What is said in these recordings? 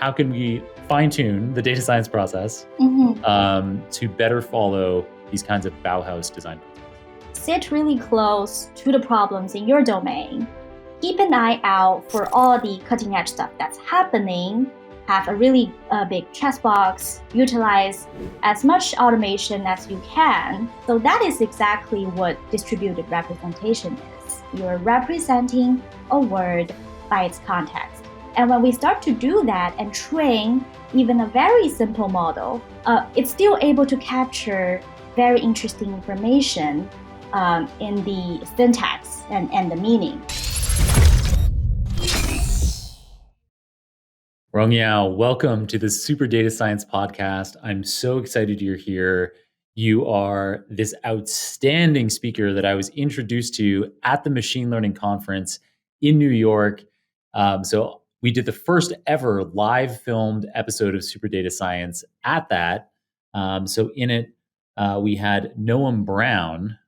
how can we fine tune the data science process to better follow these kinds of Bauhaus design principles? Sit really close to the problems in your domain. Keep an eye out for all the cutting edge stuff that's happening. Have a really big chess box. Utilize as much automation as you can. So that is exactly what distributed representation is. You're representing a word by its context. And when we start to do that and train even a very simple model, it's still able to capture very interesting information in the syntax and the meaning. Rongyao, welcome to the Super Data Science Podcast. I'm so excited you're here. You are this outstanding speaker that I was introduced to at the Machine Learning Conference in New York. So we did the first ever live filmed episode of Super Data Science at that. So in it, we had Noam Brown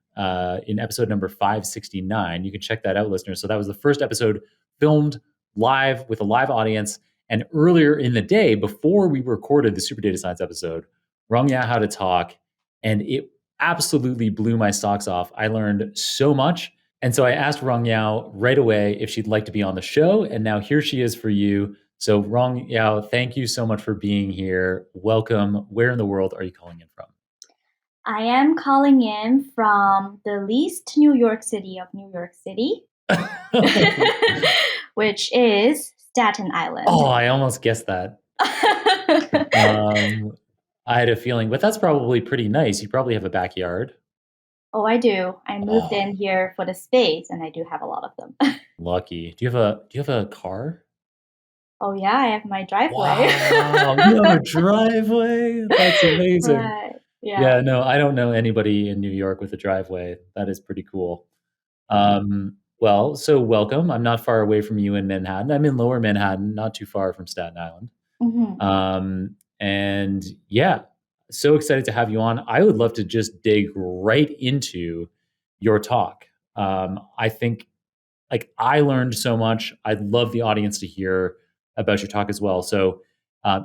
in episode number 569. You can check that out, listeners. So that was the first episode filmed live with a live audience. And earlier in the day, before we recorded the Super Data Science episode, Rongyao how to talk, and it absolutely blew my socks off. I learned so much. And so I asked Rongyao right away if she'd like to be on the show. And now here she is for you. So Rongyao, thank you so much for being here. Welcome. Where in the world are you calling in from? I am calling in from the least New York City of New York City, which is Staten Island. Oh, I almost guessed that. I had a feeling, but that's probably pretty nice. You probably have a backyard. Oh, I do. I moved in here for the space, and I do have a lot of them. Lucky. Do you have a car? Oh yeah, I have my driveway. Wow, you have a driveway? That's amazing. Right. Yeah, no, I don't know anybody in New York with a driveway. That is pretty cool. Well, so welcome. I'm not far away from you in Manhattan. I'm in Lower Manhattan, not too far from Staten Island. Mm-hmm. And yeah, so excited to have you on. I would love to just dig right into your talk. I think I learned so much. I'd love the audience to hear about your talk as well. So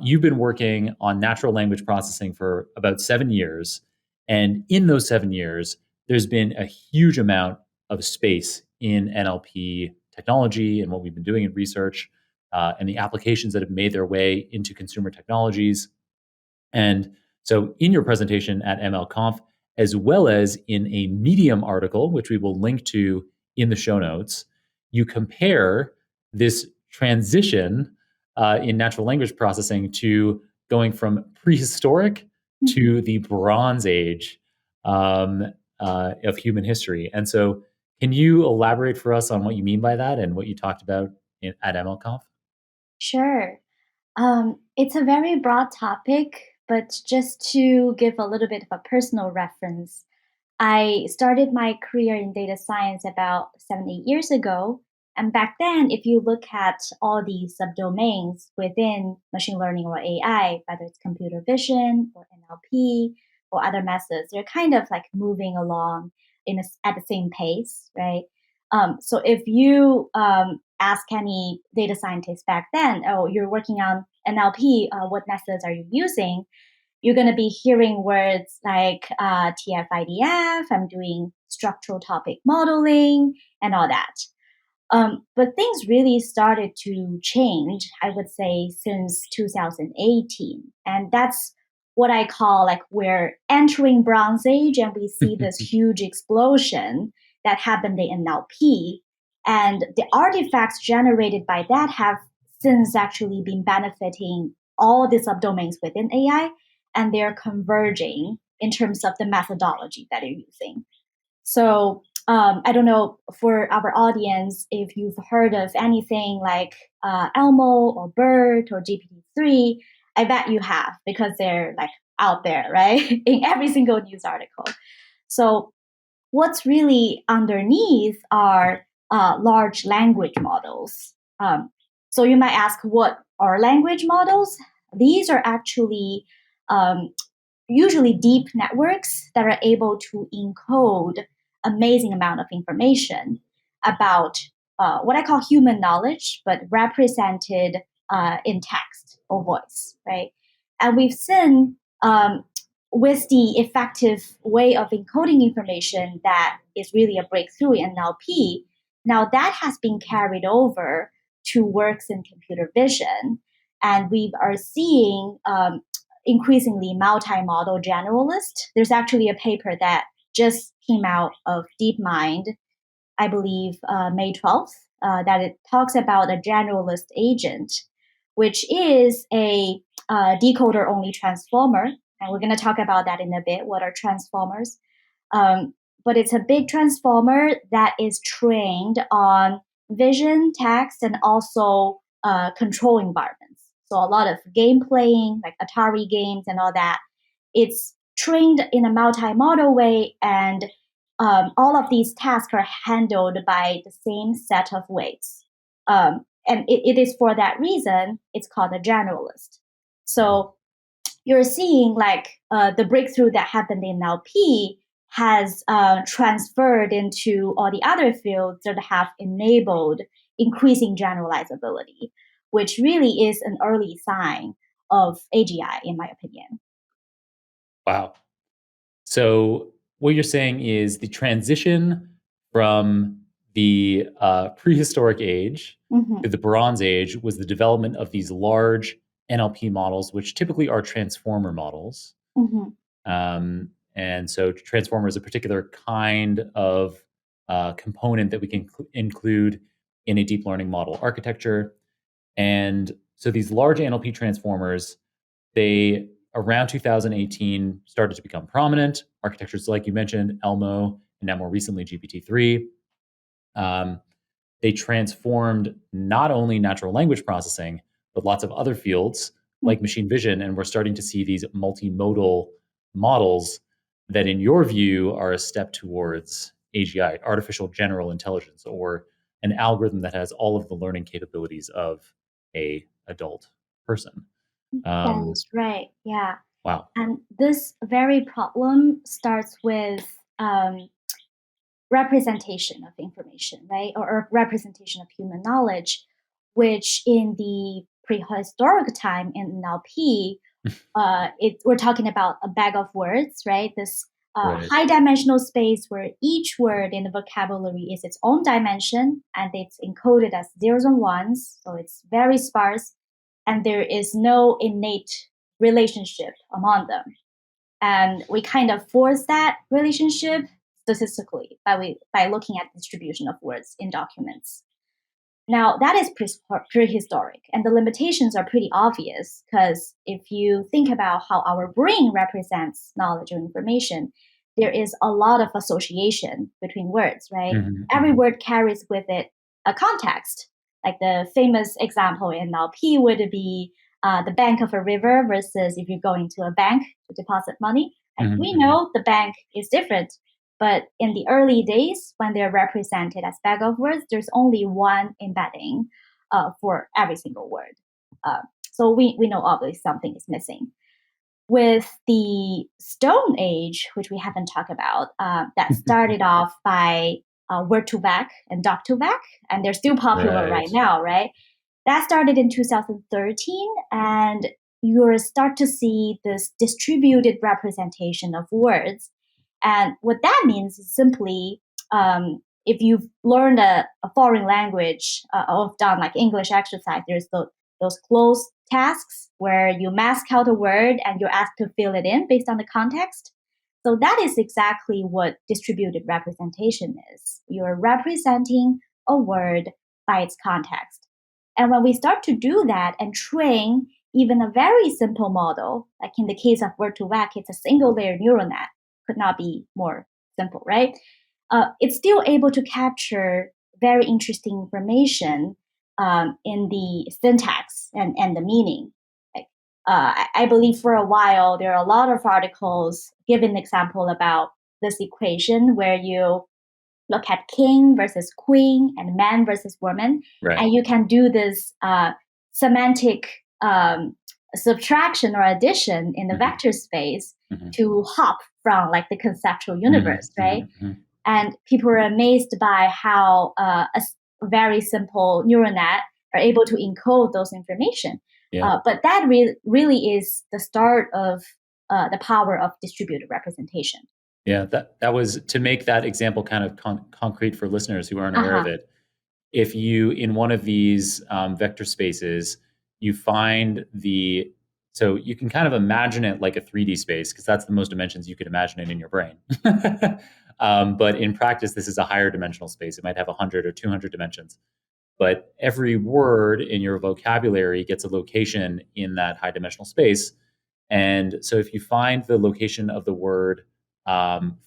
you've been working on natural language processing for about 7 years. And in those 7 years, there's been a huge amount of space in NLP technology and what we've been doing in research and the applications that have made their way into consumer technologies. And so in your presentation at MLConf, as well as in a Medium article, which we will link to in the show notes, you compare this transition in natural language processing to going from prehistoric to the Bronze Age of human history. And so can you elaborate for us on what you mean by that and what you talked about at MLConf? Sure. It's a very broad topic, but just to give a little bit of a personal reference, I started my career in data science about 7-8 years ago. And back then, if you look at all the subdomains within machine learning or AI, whether it's computer vision or NLP or other methods, they're kind of like moving along at the same pace, right? So if you ask any data scientist back then, oh, you're working on NLP, what methods are you using? You're going to be hearing words like TF-IDF, I'm doing structural topic modeling, and all that. But things really started to change, I would say, since 2018. And that's what I call we're entering Bronze Age, and we see this huge explosion that happened in NLP. And the artifacts generated by that have since actually been benefiting all the subdomains within AI, and they're converging in terms of the methodology that you're using. So I don't know for our audience if you've heard of anything like Elmo or BERT or GPT-3. I bet you have, because they're out there, right? In every single news article. So what's really underneath are large language models. So you might ask, what are language models? These are actually usually deep networks that are able to encode amazing amount of information about what I call human knowledge, but represented in text or voice, right? And we've seen with the effective way of encoding information that is really a breakthrough in NLP, now that has been carried over to works in computer vision. And we are seeing increasingly multi-model generalist. There's actually a paper that just came out of DeepMind, I believe May 12th, that it talks about a generalist agent, which is a decoder-only transformer. And we're going to talk about that in a bit. What are transformers? But it's a big transformer that is trained on vision, text, and also control environments. So a lot of game playing, like Atari games and all that. It's trained in a multi-model way, and all of these tasks are handled by the same set of weights. And it is for that reason, it's called a generalist. So you're seeing like the breakthrough that happened in NLP has transferred into all the other fields that have enabled increasing generalizability, which really is an early sign of AGI, in my opinion. Wow. So what you're saying is the transition from the prehistoric age to the Bronze Age was the development of these large NLP models, which typically are transformer models. And so transformer is a particular kind of component that we can include in a deep learning model architecture. And so these large NLP transformers, they around 2018 started to become prominent. Architectures like you mentioned, Elmo, and now more recently GPT-3. They transformed not only natural language processing, but lots of other fields like machine vision. And we're starting to see these multimodal models that, in your view, are a step towards AGI, artificial general intelligence, or an algorithm that has all of the learning capabilities of a adult person. That's right. Yeah. Wow. And this very problem starts with representation of information, right? Or representation of human knowledge, which in the prehistoric time in NLP, we're talking about a bag of words, right? This Right. high dimensional space where each word in the vocabulary is its own dimension and it's encoded as zeros and ones. So it's very sparse and there is no innate relationship among them. And we kind of force that relationship statistically by looking at distribution of words in documents. Now, that is prehistoric, and the limitations are pretty obvious because if you think about how our brain represents knowledge or information, there is a lot of association between words, right? Every word carries with it a context. Like the famous example in NLP would be the bank of a river versus if you're going to a bank to deposit money. And we know the bank is different. But in the early days, when they're represented as bag of words, there's only one embedding for every single word. So we know obviously something is missing. With the Stone Age, which we haven't talked about, that started off by word2vec and doc2vec, and they're still popular right now, right? That started in 2013, and you'll start to see this distributed representation of words. And what that means is simply if you've learned a foreign language or done like English exercise, there's those closed tasks where you mask out a word and you're asked to fill it in based on the context. So that is exactly what distributed representation is. You're representing a word by its context. And when we start to do that and train even a very simple model, like in the case of word2vec, it's a single layer neural net, could not be more simple, right? It's still able to capture very interesting information in the syntax and the meaning. Like, I believe for a while, there are a lot of articles giving an example about this equation where you look at king versus queen and man versus woman, and you can do this semantic subtraction or addition in the vector space to hop from like the conceptual universe, right? And people are amazed by how a very simple neural net are able to encode those information. Yeah. But that really is the start of the power of distributed representation. Yeah, that was to make that example kind of concrete for listeners who aren't aware of Uh-huh. it. If you, in one of these vector spaces, you find so you can kind of imagine it like a 3D space because that's the most dimensions you could imagine it in your brain. But in practice, this is a higher dimensional space. It might have 100 or 200 dimensions. But every word in your vocabulary gets a location in that high dimensional space. And so if you find the location of the word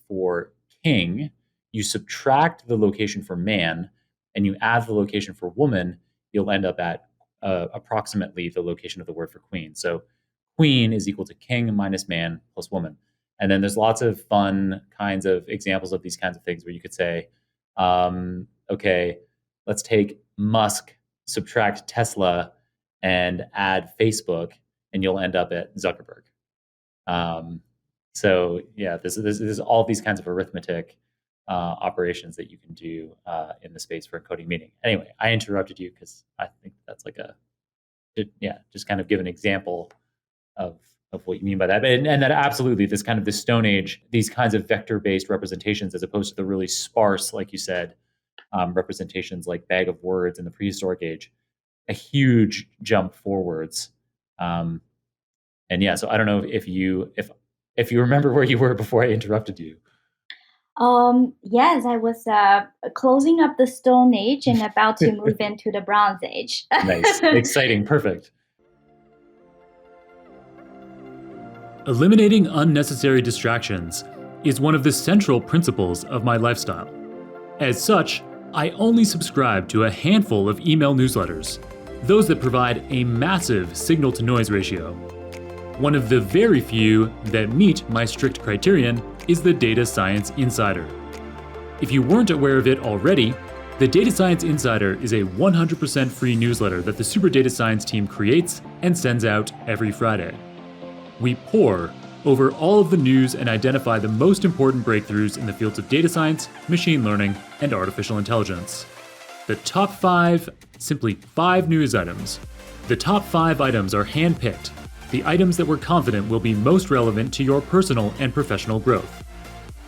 for king, you subtract the location for man and you add the location for woman, you'll end up at approximately the location of the word for queen. So queen is equal to king minus man plus woman. And then there's lots of fun kinds of examples of these kinds of things where you could say, okay, let's take Musk, subtract Tesla, and add Facebook, and you'll end up at Zuckerberg. So yeah, there's all these kinds of arithmetic operations that you can do in the space for encoding meaning. Anyway, I interrupted you because I think that's like just kind of give an example of what you mean by that. And that absolutely, this kind of the Stone Age, these kinds of vector-based representations, as opposed to the really sparse, like you said, representations like bag of words in the prehistoric age, a huge jump forwards. And yeah, so I don't know if you remember where you were before I interrupted you. Yes, I was closing up the Stone Age and about to move into the Bronze Age. Nice, exciting, perfect. Eliminating unnecessary distractions is one of the central principles of my lifestyle. As such, I only subscribe to a handful of email newsletters, those that provide a massive signal-to-noise ratio. One of the very few that meet my strict criterion is the Data Science Insider. If you weren't aware of it already, the Data Science Insider is a 100% free newsletter that the Super Data Science team creates and sends out every Friday. We pore over all of the news and identify the most important breakthroughs in the fields of data science, machine learning, and artificial intelligence. The top 5, simply 5 news items. The top 5 items are handpicked, the items that we're confident will be most relevant to your personal and professional growth.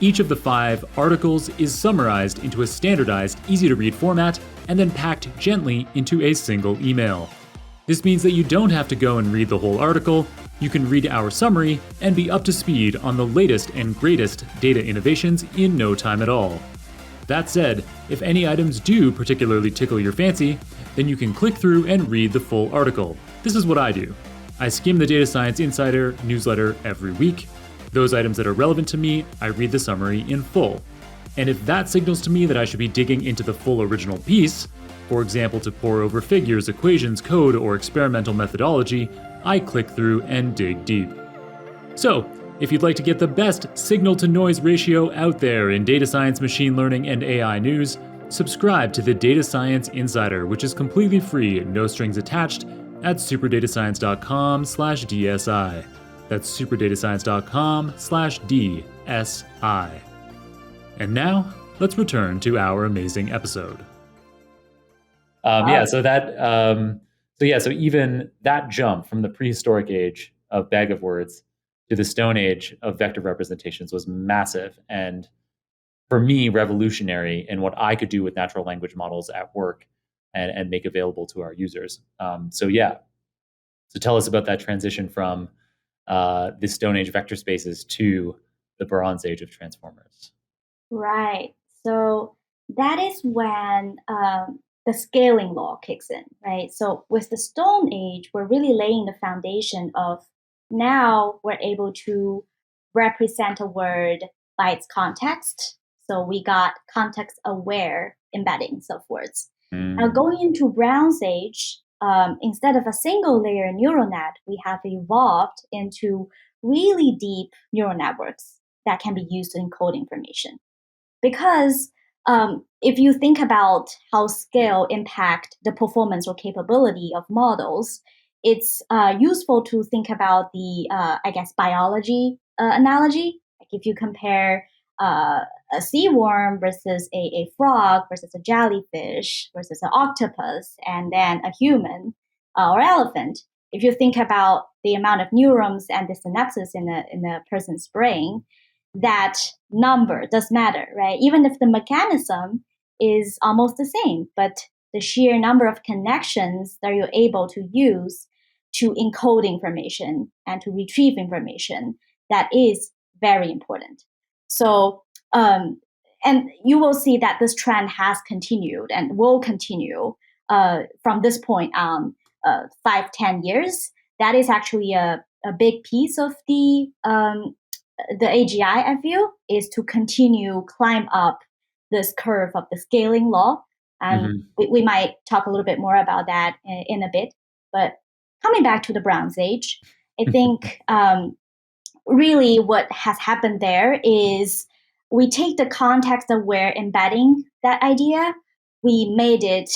Each of the 5 articles is summarized into a standardized, easy-to-read format and then packed gently into a single email. This means that you don't have to go and read the whole article. You can read our summary and be up to speed on the latest and greatest data innovations in no time at all. That said, if any items do particularly tickle your fancy, then you can click through and read the full article. This is what I do. I skim the Data Science Insider newsletter every week. Those items that are relevant to me, I read the summary in full. And if that signals to me that I should be digging into the full original piece, for example to pore over figures, equations, code, or experimental methodology, I click through and dig deep. So, if you'd like to get the best signal-to-noise ratio out there in data science, machine learning, and AI news, subscribe to the Data Science Insider, which is completely free, no strings attached, at superdatascience.com/DSI. That's superdatascience.com/DSI. And now, let's return to our amazing episode. So even that jump from the prehistoric age of bag of words to the Stone Age of vector representations was massive, and for me, revolutionary in what I could do with natural language models at work and make available to our users. So tell us about that transition from the Stone Age vector spaces to the Bronze Age of transformers. Right. So that is when the scaling law kicks in, right? So with the Stone Age, we're really laying the foundation of now we're able to represent a word by its context. So we got context-aware embeddings of words. Now going into Bronze Age, instead of a single layer neural net, we have evolved into really deep neural networks that can be used to encode information. Because if you think about how scale impact the performance or capability of models, it's useful to think about the, biology analogy. Like if you compare a sea worm versus a frog versus a jellyfish versus an octopus and then a human or elephant. If you think about the amount of neurons and the synapses in a person's brain, that number does matter, right? Even if the mechanism is almost the same, but the sheer number of connections that you're able to use to encode information and to retrieve information, that is very important. So, and you will see that this trend has continued and will continue from this point on 5-10 years. That is actually a big piece of the AGI, I feel, is to continue climb up this curve of the scaling law. And we might talk a little bit more about that in a bit. But coming back to the Bronze Age, I think really what has happened there is we take the context of where embedding that idea, we made it,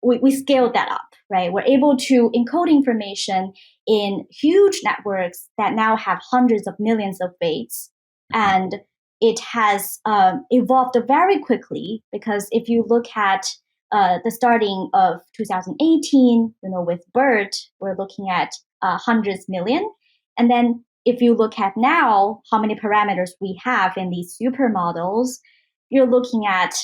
we scaled that up, right? We're able to encode information in huge networks that now have hundreds of millions of weights. And it has evolved very quickly, because if you look at the starting of 2018, with BERT, we're looking at hundreds million. And then if you look at now how many parameters we have in these supermodels, you're looking at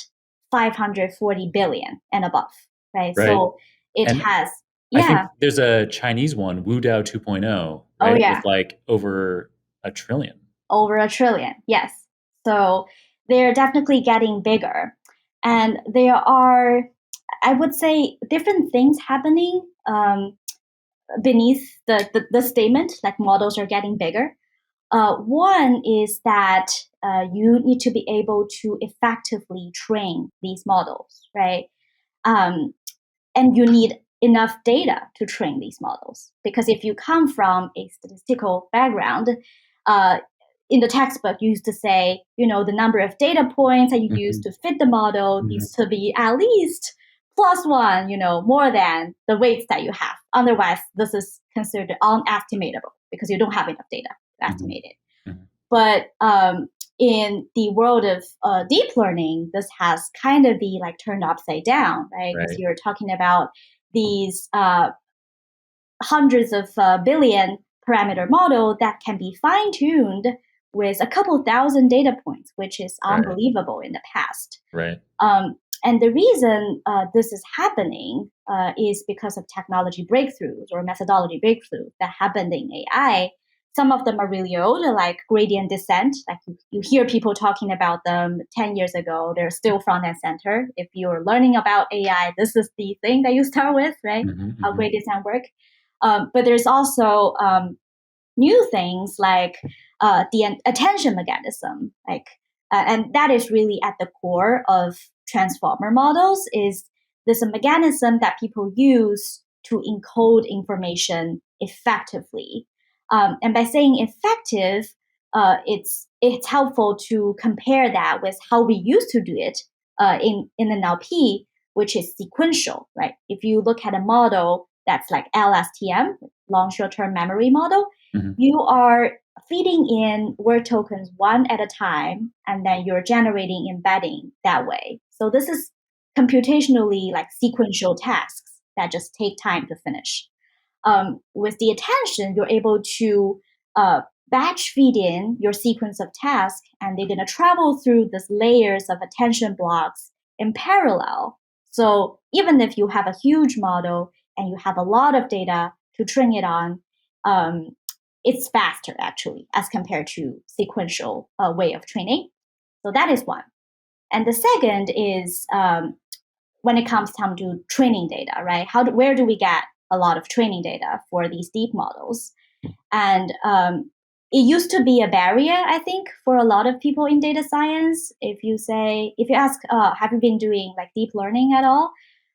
540 billion and above, right? So it has, I think there's a Chinese one, Wudao 2.0, right? Oh, yeah. With like over a trillion. Over a trillion, yes. So they're definitely getting bigger. And there are, I would say, different things happening beneath the statement, like models are getting bigger. One is that you need to be able to effectively train these models, right? And you need enough data to train these models. Because if you come from a statistical background, in the textbook, you used to say, the number of data points that you use to fit the model needs to be at least +1, more than the weights that you have. Otherwise, this is considered unestimatable because you don't have enough data to estimate it. But in the world of deep learning, this has kind of be like turned upside down, right? Because you're talking about these hundreds of billion parameter model that can be fine-tuned with a couple thousand data points, which is unbelievable in the past. Right. And the reason this is happening is because of technology breakthroughs or methodology breakthroughs that happened in AI. Some of them are really old, like gradient descent. Like you hear people talking about them 10 years ago. They're still front and center. If you're learning about AI, this is the thing that you start with, right? How gradient descent work. But there's also new things like the attention mechanism, and that is really at the core of transformer models. Is this a mechanism that people use to encode information effectively? And by saying effective, it's helpful to compare that with how we used to do it in NLP, which is sequential, right? If you look at a model that's like LSTM, long short-term memory model, you are feeding in word tokens one at a time, and then you're generating embedding that way. So this is computationally like sequential tasks that just take time to finish. With the attention, you're able to batch feed in your sequence of tasks, and they're going to travel through these layers of attention blocks in parallel. So even if you have a huge model and you have a lot of data to train it on, it's faster actually as compared to sequential way of training. So that is one. And the second is when it comes time to training data, right? Where do we get a lot of training data for these deep models? And it used to be a barrier, I think, for a lot of people in data science. If you ask, have you been doing like deep learning at all?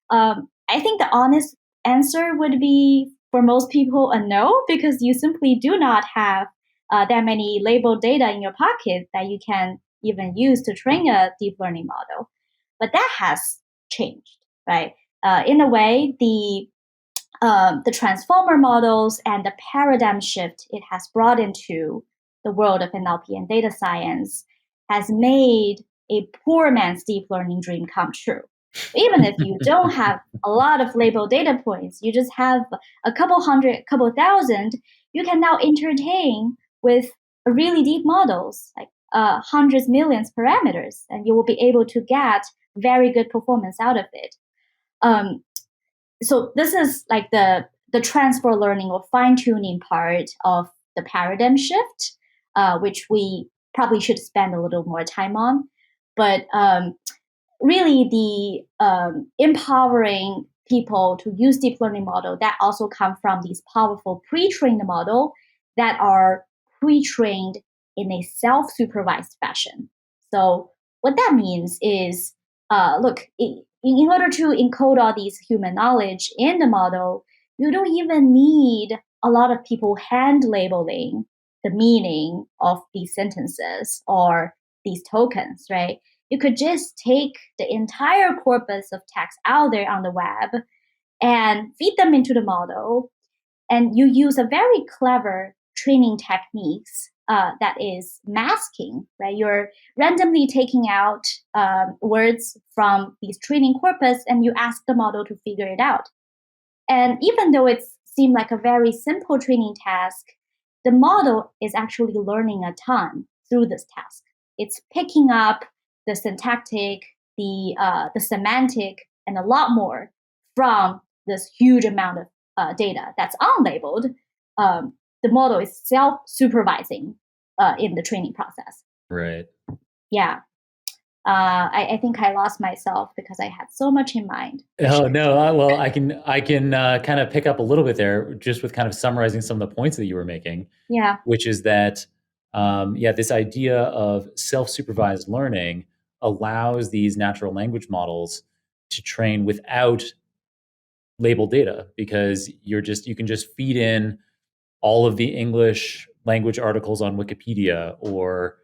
I think the honest answer would be for most people a no, because you simply do not have that many labeled data in your pocket that you can even use to train a deep learning model. But that has changed, right? In a way, the transformer models and the paradigm shift it has brought into the world of NLP and data science has made a poor man's deep learning dream come true. Even if you don't have a lot of labeled data points, you just have a couple hundred, a couple thousand, you can now entertain with really deep models, like hundreds, millions parameters, and you will be able to get very good performance out of it. So this is like the transfer learning or fine-tuning part of the paradigm shift, which we probably should spend a little more time on. But really the empowering people to use deep learning model that also come from these powerful pre-trained model that are pre-trained in a self-supervised fashion. So what that means is, look, in order to encode all these human knowledge in the model, you don't even need a lot of people hand labeling the meaning of these sentences or these tokens, right? You could just take the entire corpus of text out there on the web and feed them into the model. And you use a very clever training techniques that is masking, right? You're randomly taking out words from these training corpus and you ask the model to figure it out. And even though it seemed like a very simple training task, the model is actually learning a ton through this task. It's picking up the syntactic, the semantic, and a lot more from this huge amount of data that's unlabeled. The model is self-supervising in the training process. Right. Yeah. I think I lost myself because I had so much in mind. Oh no! Well, I can kind of pick up a little bit there, just with kind of summarizing some of the points that you were making. Yeah. Which is that, this idea of self-supervised learning allows these natural language models to train without labeled data, because you can just feed in all of the English language articles on Wikipedia, or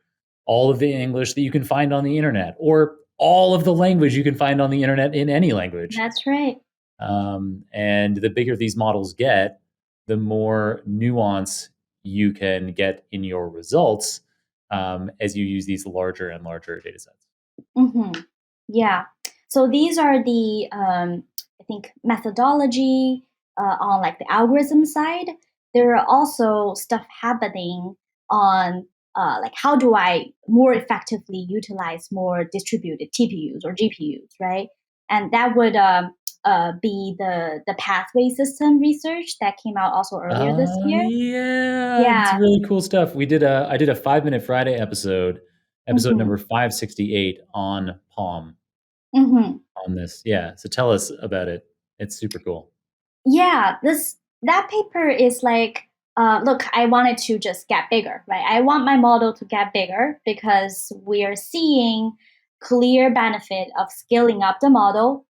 all of the English that you can find on the internet, or all of the language you can find on the internet in any language. That's right. And the bigger these models get, the more nuance you can get in your results as you use these larger and larger data sets. Mm-hmm. Yeah. So these are the, I think, methodology on like the algorithm side. There are also stuff happening on like how do I more effectively utilize more distributed TPUs or GPUs, right? And that would be the pathway system research that came out also earlier this year. Yeah, it's Yeah. really cool stuff. I did a 5 Minute Friday episode Mm-hmm. number 568 on Palm Mm-hmm. on this. Yeah, so tell us about it. It's super cool. Yeah, that paper is like, look, I wanted to just get bigger, right? I want my model to get bigger because we are seeing clear benefit of scaling up the model.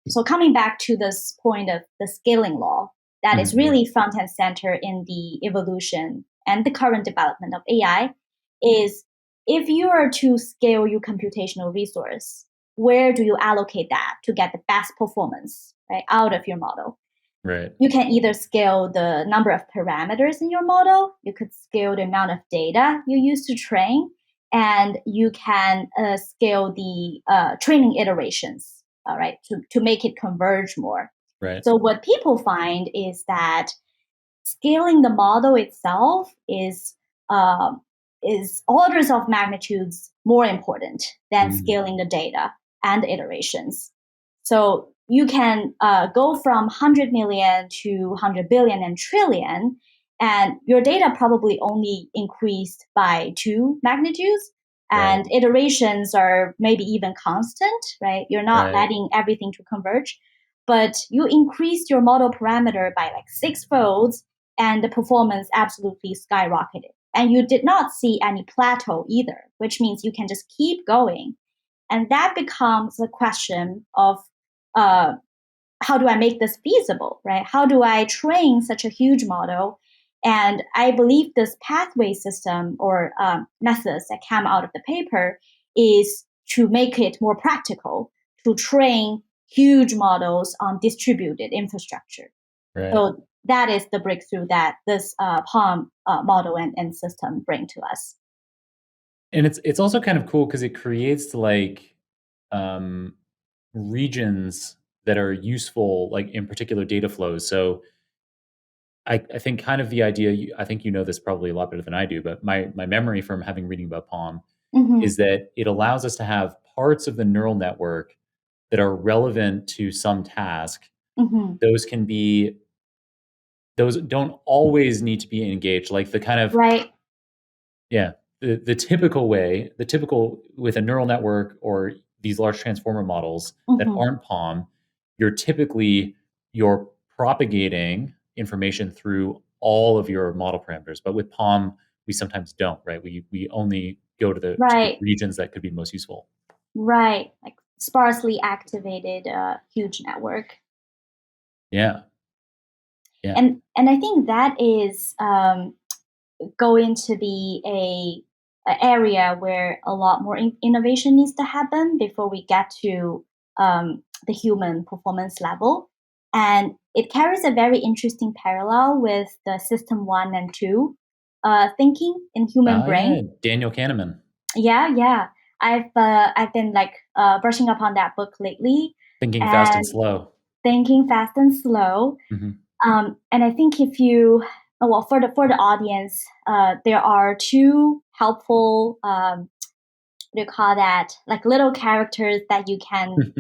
So coming back to this point of the scaling law, that is really front and center in the evolution and the current development of AI, is if you are to scale your computational resource, where do you allocate that to get the best performance, right, out of your model? Right. You can either scale the number of parameters in your model, you could scale the amount of data you use to train, and you can scale the training iterations, all right, to make it converge more. Right. So what people find is that scaling the model itself is orders of magnitudes more important than scaling the data and the iterations. So you can go from 100 million to 100 billion and trillion, and your data probably only increased by 2 magnitudes, and iterations are maybe even constant, right? You're not letting everything to converge, but you increased your model parameter by like 6 folds, and the performance absolutely skyrocketed. And you did not see any plateau either, which means you can just keep going. And that becomes a question of how do I make this feasible, right? How do I train such a huge model? And I believe this pathway system or methods that come out of the paper is to make it more practical to train huge models on distributed infrastructure. Right. So that is the breakthrough that this Palm model and system bring to us. And it's also kind of cool because it creates like um, regions that are useful, like in particular data flows. So I think kind of the idea, I think you know this probably a lot better than I do, but my memory from having reading about Palm Mhm, is that it allows us to have parts of the neural network that are relevant to some task. mhm. Those can be those don't always need to be engaged. Like the kind of Right. yeah, the typical way, the typical with a neural network or these large transformer models that Mhm. aren't Palm, you're propagating information through all of your model parameters. But with Palm, we sometimes don't, right? We only go to the Right. regions that could be most useful. Right. Like sparsely activated huge network. Yeah, yeah. And I think that is going to be a area where a lot more innovation needs to happen before we get to the human performance level. And it carries a very interesting parallel with the system one and two thinking in human Oh yeah, brain. Daniel Kahneman, Yeah, yeah. I've been like brushing up on that book lately thinking fast and and slow. thinking fast and slow. Hmm. And I think if you, well, for the audience, there are two helpful, what do you call that? Like little characters that you can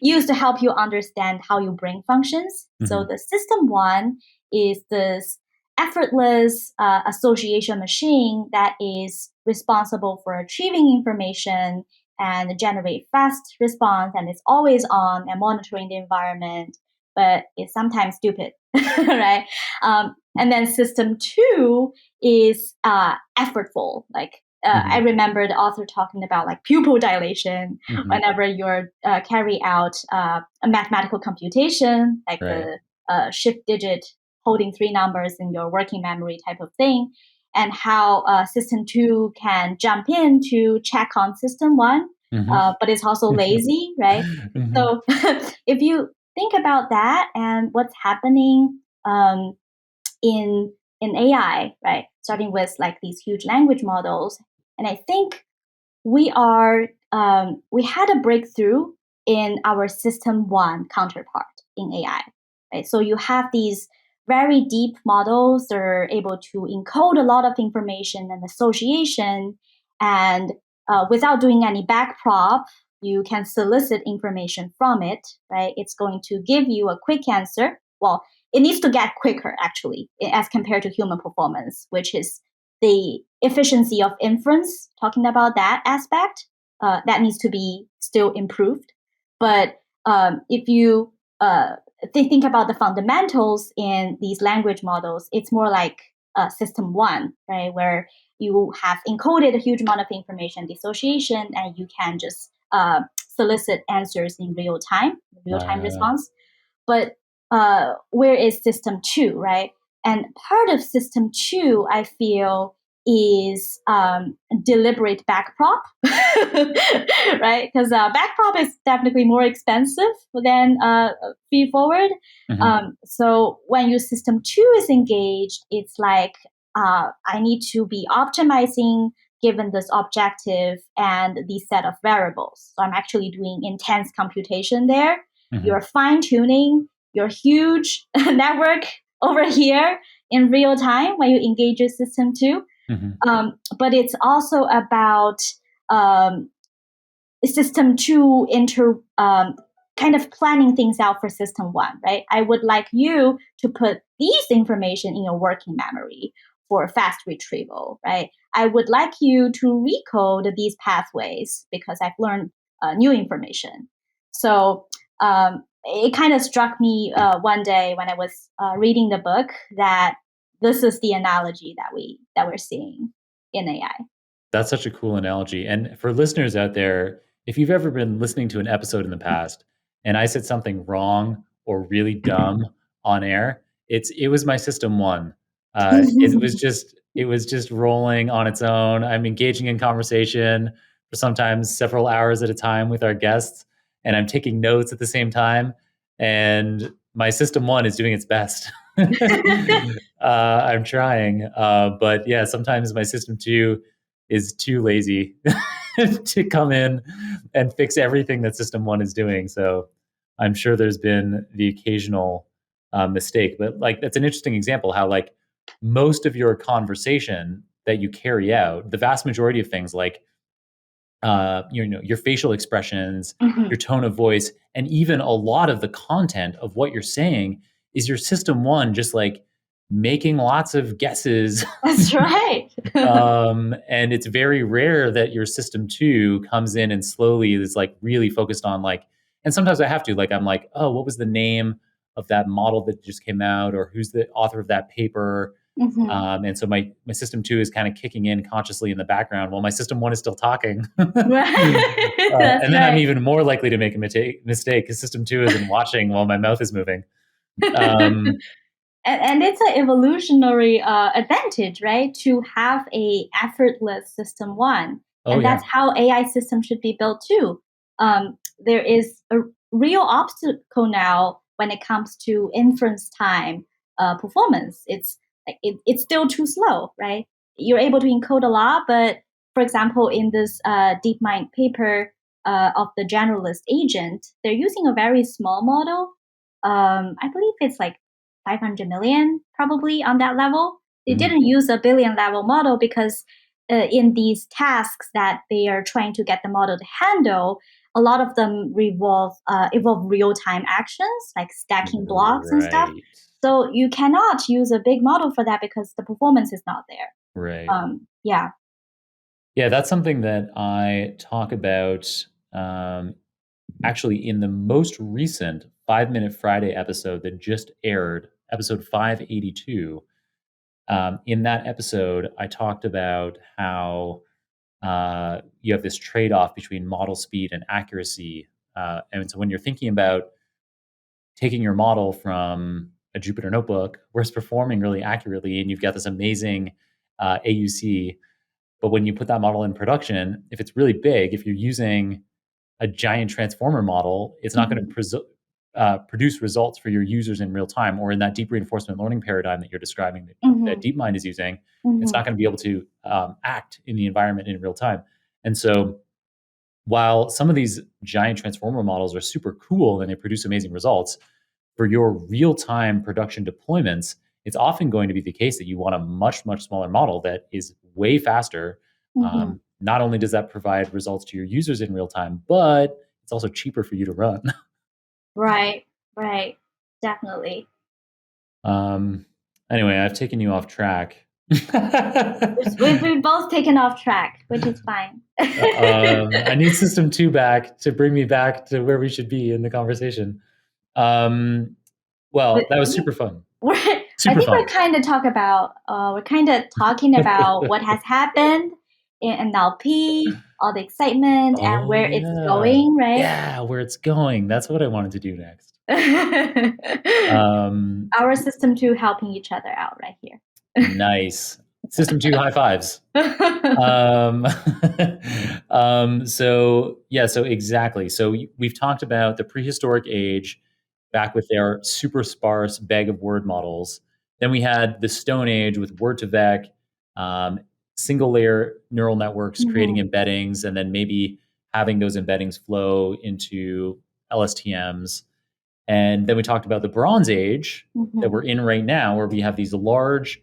use to help you understand how your brain functions. So Hmm. the system one is this effortless association machine that is responsible for retrieving information and generate fast response, and it's always on and monitoring the environment, but it's sometimes stupid, right? And then system two is effortful, like I Hmm. remember the author talking about like pupil dilation Hmm. whenever you're carry out a mathematical computation, like Right. the shift digit holding three numbers in your working memory type of thing, and how system two can jump in to check on system one, Hmm. but it's also lazy, right? Hmm. So if you think about that and what's happening in AI, right? Starting with like these huge language models, and I think we had a breakthrough in our system one counterpart in AI, right? So you have these very deep models that are able to encode a lot of information and association, and without doing any backprop, you can solicit information from it, right? It's going to give you a quick answer. Well, it needs to get quicker actually as compared to human performance, which is the efficiency of inference, talking about that aspect, that needs to be still improved. But if you think about the fundamentals in these language models, it's more like system one, right? Where you have encoded a huge amount of information dissociation and you can just solicit answers in real time Wow. response. But where is system two, right? And part of system two, I feel, is deliberate backprop, right? Because backprop is definitely more expensive than feed forward. Hmm. So when your system two is engaged, it's like I need to be optimizing given this objective and the set of variables. So I'm actually doing intense computation there. You're Hmm. fine tuning your huge network over here in real time when you engage your system two. Hmm. But it's also about um, system two kind of planning things out for system one, right? I would like you to put these information in your working memory for fast retrieval, right? I would like you to recode these pathways because I've learned new information. So it kind of struck me one day when I was reading the book that this is the analogy that we're seeing in AI. That's such a cool analogy. And for listeners out there, if you've ever been listening to an episode in the past and I said something wrong or really dumb on air, it was my system one. It was just rolling on its own. I'm engaging in conversation for sometimes several hours at a time with our guests, and I'm taking notes at the same time. And my system one is doing its best. I'm trying, but yeah, sometimes my system two is too lazy to come in and fix everything that System 1 is doing. So I'm sure there's been the occasional mistake, but like that's an interesting example how like most of your conversation that you carry out, the vast majority of things like your facial expressions, your Mhm. tone of voice, and even a lot of the content of what you're saying is your System 1 just like making lots of guesses. That's right. And it's very rare that your System 2 comes in and slowly is like really focused on like, and sometimes I have to, like, I'm like, oh, what was the name of that model that just came out, or who's the author of that paper? Mhm. And so my System 2 is kind of kicking in consciously in the background while my System 1 is still talking. Right. That's And then I'm right. even more likely to make a mistake because System 2 isn't watching while my mouth is moving. Um, And it's an evolutionary advantage, right? To have a effortless system one, oh, and yeah. that's how AI systems should be built too. There is a real obstacle now when it comes to inference time performance. It's like it's still too slow, right? You're able to encode a lot, but for example, in this DeepMind paper of the generalist agent, they're using a very small model. I believe it's like 500 million probably on that level. They Mhm. didn't use a billion level model because in these tasks that they are trying to get the model to handle, a lot of them involve real time actions like stacking blocks and stuff. Right. So you cannot use a big model for that because the performance is not there. Right. Yeah. Yeah, that's something that I talk about um, actually in the most recent 5 Minute Friday episode that just aired, episode 582. In that episode, I talked about how you have this trade off between model speed and accuracy. And so when you're thinking about taking your model from a Jupyter notebook where it's performing really accurately and you've got this amazing AUC, but when you put that model in production, if it's really big, if you're using a giant transformer model, it's not going Hmm. to produce results for your users in real time, or in that deep reinforcement learning paradigm that you're describing that Hmm. DeepMind is using. It's Hmm. not going to be able to act in the environment in real time. And so, while some of these giant transformer models are super cool and they produce amazing results, for your real time production deployments, it's often going to be the case that you want a much, much smaller model that is way faster. Hmm. Not only does that provide results to your users in real time, but it's also cheaper for you to run. Right. Right. Definitely. um, anyway, I've taken you off track. We've both taken off track, which is fine. I need System 2 back to bring me back to where we should be in the conversation. Um, well, But that was yeah, super fun. we're, I Super think fun. we're kind of talking about what has happened in NLP, all the excitement, and Oh, where it's yeah. going, right? Yeah, where it's going. That's what I wanted to do next. Um, Our system two helping each other out right here. nice. System 2 high fives. Um, so yeah, so exactly. So we've talked about the prehistoric age back with their super sparse bag of word models. Then we had the Stone Age with word to vec, um, single layer neural networks creating Mhm, embeddings, and then maybe having those embeddings flow into LSTMs. And then we talked about the Bronze Age that mhm, we're in right now, where we have these large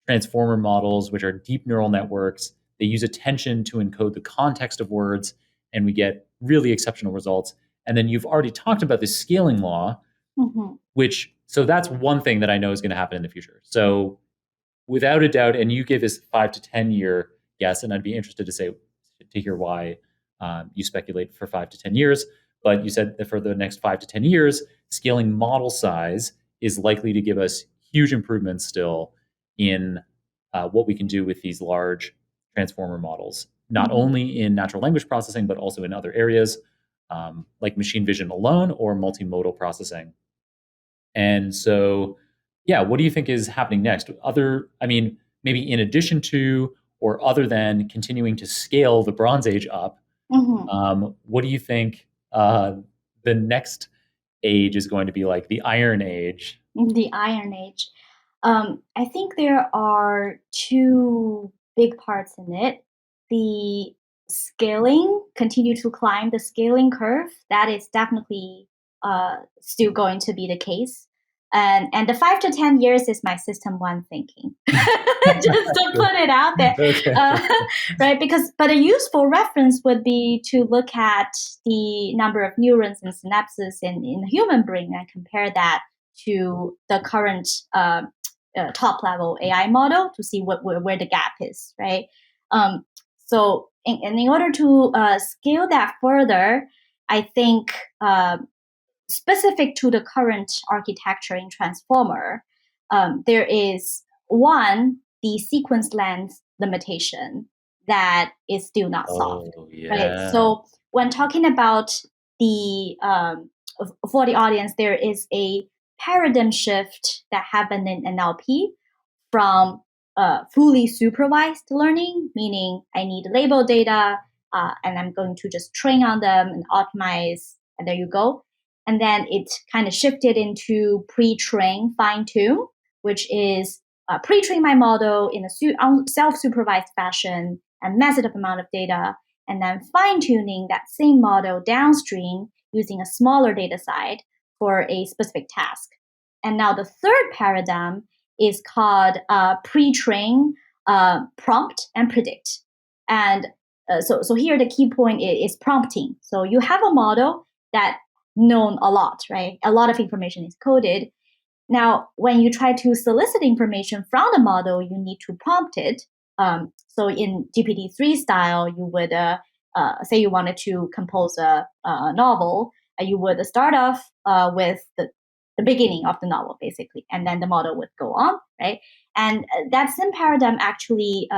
transformer models, which are deep neural networks. They use attention to encode the context of words, and we get really exceptional results. And then you've already talked about the scaling law, mhm, which, so that's one thing that I know is going to happen in the future. So without a doubt, and you gave this 5 to 10 year guess, and I'd be interested to hear why you speculate for 5 to 10 years. But you said that for the next 5 to 10 years, scaling model size is likely to give us huge improvements still in what we can do with these large transformer models, not mhm. only in natural language processing, but also in other areas like machine vision alone or multimodal processing. And so, yeah, what do you think is happening next? I mean, maybe in addition to or other than continuing to scale the Bronze Age up, Mhm. what do you think the next age is going to be like, the Iron Age? The Iron Age. I think there are two big parts in it. the scaling, continue to climb the scaling curve, that is definitely still going to be the case. And the 5 to 10 years is my system one thinking, just to put it out there, Okay. right? But a useful reference would be to look at the number of neurons and synapses in the human brain and compare that to the current top level AI model to see where the gap is, right? So in order to scale that further, I think specific to the current architecture in Transformer, there is one, the sequence length limitation that is still not solved, right? So when talking about the for the audience, there is a paradigm shift that happened in NLP from fully supervised learning, meaning I need label data and I'm going to just train on them and optimize, and there you go. And then it kind of shifted into pre-train, fine-tune, which is pre-train my model in a self-supervised fashion and massive amount of data, and then fine-tuning that same model downstream using a smaller data set for a specific task. And now the third paradigm is called pre-train, prompt, and predict. And so here the key point is prompting. So you have a model that known a lot, right? A lot of information is coded. Now, when you try to solicit information from the model, you need to prompt it. So in GPT-3 style, you would say you wanted to compose a novel, you would start off with the beginning of the novel, basically, and then the model would go on, right? And that same paradigm actually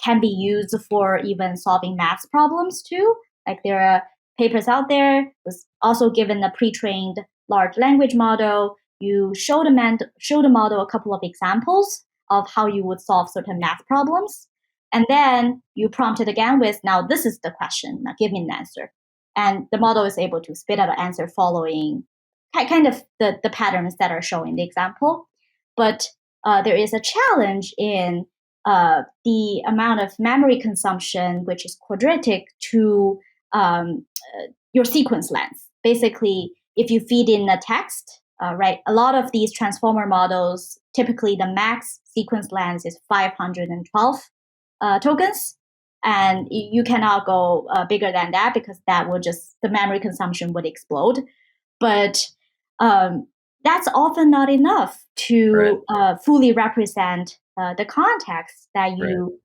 can be used for even solving math problems too. Like there are papers out there was also given a pre-trained large language model. You show the model a couple of examples of how you would solve certain math problems, and then you prompt it again with, now this is the question, now give me an answer. And the model is able to spit out an answer following kind of the patterns that are shown in the example. But there is a challenge in the amount of memory consumption, which is quadratic to your sequence length. Basically, if you feed in a text, right, a lot of these transformer models, typically the max sequence length is 512 tokens. And you cannot go bigger than that because that will just, the memory consumption would explode. But that's often not enough to fully represent the context that you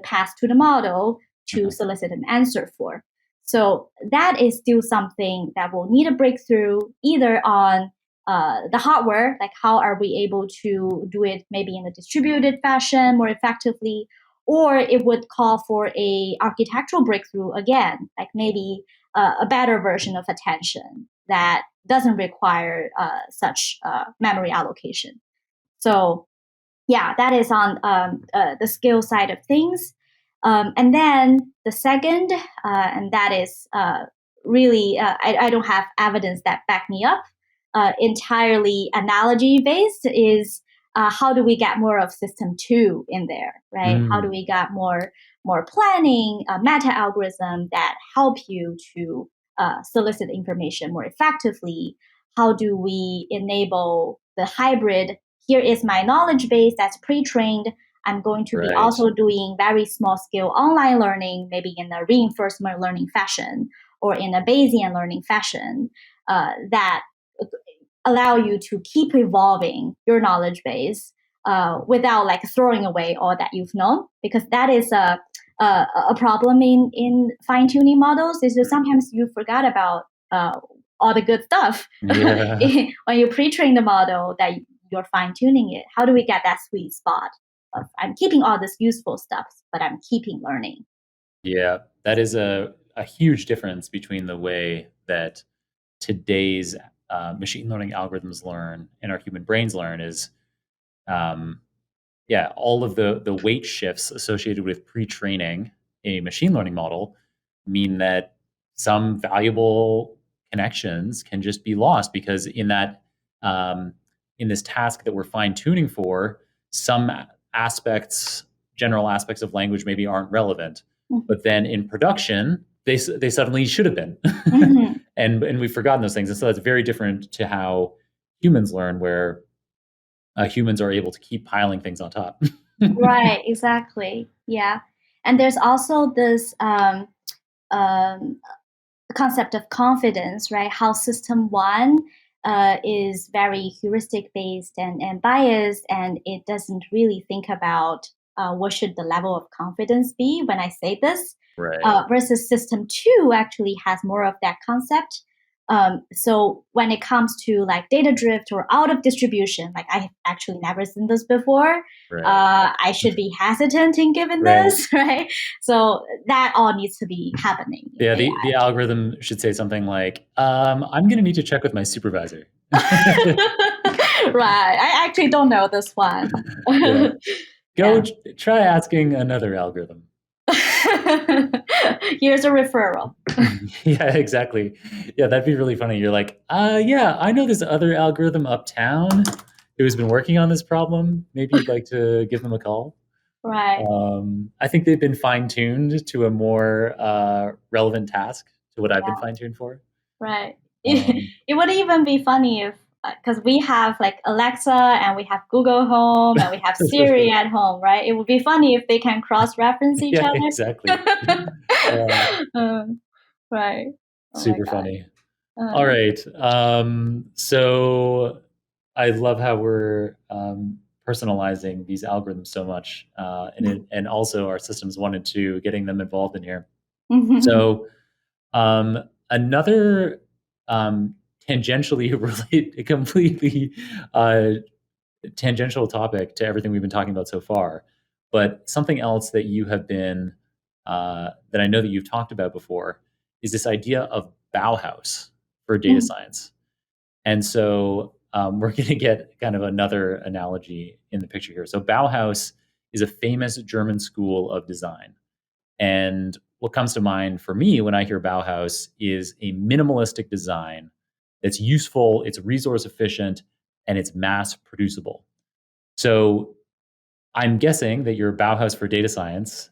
pass to the model to solicit an answer for. So that is still something that will need a breakthrough either on the hardware, like how are we able to do it maybe in a distributed fashion more effectively, or it would call for a architectural breakthrough again, like maybe a better version of attention that doesn't require such memory allocation. So yeah, that is on the skill side of things. And then the second, and that is really, I don't have evidence that back me up, entirely analogy based, is how do we get more of system two in there, right? How do we get more planning, meta algorithm that help you to solicit information more effectively? How do we enable the hybrid? Here is my knowledge base that's pre-trained. I'm going to be also doing very small scale online learning, maybe in a reinforcement learning fashion or in a Bayesian learning fashion that allow you to keep evolving your knowledge base without like throwing away all that you've known, because that is a problem in fine-tuning models, is that sometimes you forgot about all the good stuff when you pre-train the model that you're fine-tuning it. How do we get that sweet spot of I'm keeping all this useful stuff, but I'm keeping learning? Yeah, that is a huge difference between the way that today's machine learning algorithms learn and our human brains learn is, all of the weight shifts associated with pre-training a machine learning model mean that some valuable connections can just be lost because in that in this task that we're fine tuning for, some aspects general aspects of language maybe aren't relevant, Mhm. but then in production they suddenly should have been, Mhm. and we've forgotten those things, and so that's very different to how humans learn, where humans are able to keep piling things on top. Right, exactly. Yeah. And there's also this um, concept of confidence, right? How system one is very heuristic based and biased, and it doesn't really think about what should the level of confidence be when I say this, Right. versus system two actually has more of that concept. So when it comes to like data drift or out of distribution, like I've actually never seen this before. Right. I should be hesitant in giving Right. this, right? So that all needs to be happening in Yeah, AI. the algorithm should say something like, I'm going to need to check with my supervisor. Right. I actually don't know this one. Yeah. Go Yeah. try asking another algorithm. Here's a referral. Yeah, exactly. Yeah, that'd be really funny. You're like, yeah, I know this other algorithm uptown who's been working on this problem. Maybe you'd like to give them a call. Right. I think they've been fine-tuned to a more relevant task to what I've been Yeah. fine-tuned for. Right. Um, It would even be funny if, because we have like Alexa and we have Google Home and we have Siri at home, right? It would be funny if they can cross-reference each yeah, other. exactly. Um, Right. Oh my super God. funny. All Uh, right. So I love how we're personalizing these algorithms so much, and also our systems one and two, getting them involved in here. So another tangentially related, completely uh, tangential topic to everything we've been talking about so far, but something else that you have been that I know that you've talked about before is this idea of Bauhaus for data science. And so we're going to get kind of another analogy in the picture here. So Bauhaus is a famous German school of design. And what comes to mind for me when I hear Bauhaus is a minimalistic design that's useful, it's resource efficient, and it's mass producible. So I'm guessing that your Bauhaus for data science,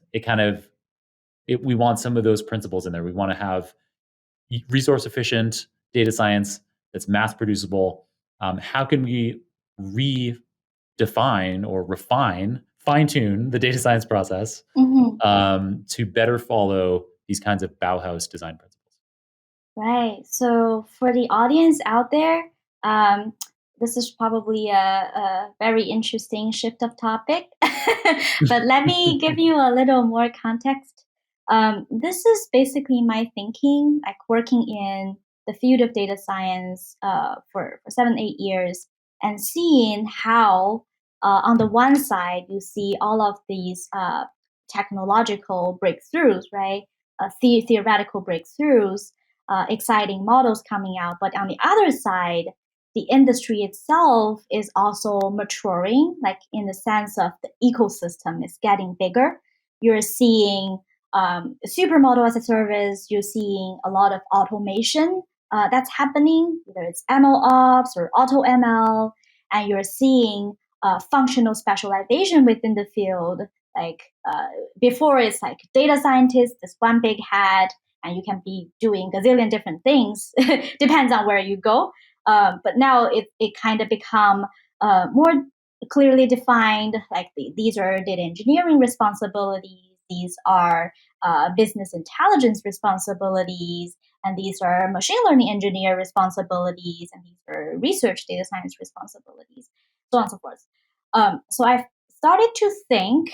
we want some of those principles in there. We want to have resource efficient data science that's mass producible. How can we redefine or refine, fine tune the data science process mhm. to better follow these kinds of Bauhaus design principles? Right. So for the audience out there, um, this is probably a very interesting shift of topic. But let me give you a little more context. This is basically my thinking, like working in the field of data science for 7, 8 years, and seeing how, on the one side, you see all of these technological breakthroughs, right? Theoretical breakthroughs, exciting models coming out. But on the other side, the industry itself is also maturing, like in the sense of the ecosystem is getting bigger. You're seeing supermodel as a service. You're seeing a lot of automation that's happening, whether it's ML ops or auto ML, and you're seeing functional specialization within the field. Like before, it's like data scientist, this one big hat, and you can be doing gazillion different things. Depends on where you go. But now it kind of become more clearly defined. Like these are data engineering responsibilities. These are business intelligence responsibilities, and these are machine learning engineer responsibilities, and these are research data science responsibilities, so on and so forth. So I've started to think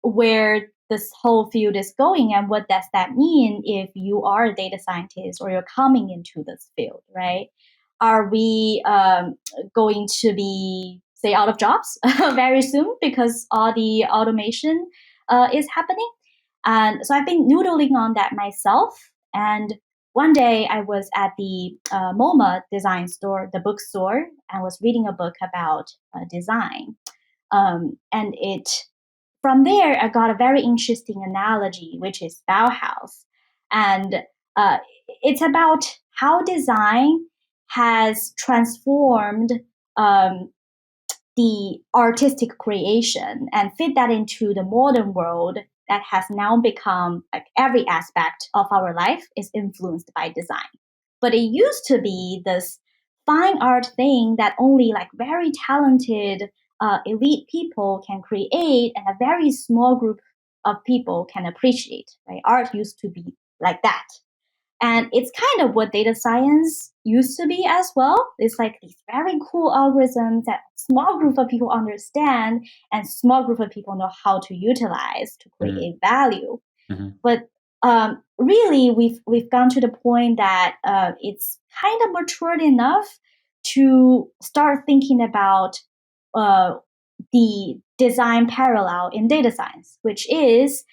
where this whole field is going and what does that mean if you are a data scientist or you're coming into this field, right? Are we going to be, say, out of jobs very soon because all the automation is happening? And so I've been noodling on that myself. And one day I was at the MoMA design store, the bookstore, and was reading a book about design. And it from there, I got a very interesting analogy, which is Bauhaus. And uh, it's about how design has transformed um, the artistic creation and fit that into the modern world that has now become like every aspect of our life is influenced by design. But it used to be this fine art thing that only like very talented elite people can create and a very small group of people can appreciate. Right? Art used to be like that. And it's kind of what data science used to be as well. It's like these very cool algorithms that small group of people understand and small group of people know how to utilize to create value. But really, we've gone to the point that it's kind of matured enough to start thinking about the design parallel in data science, which is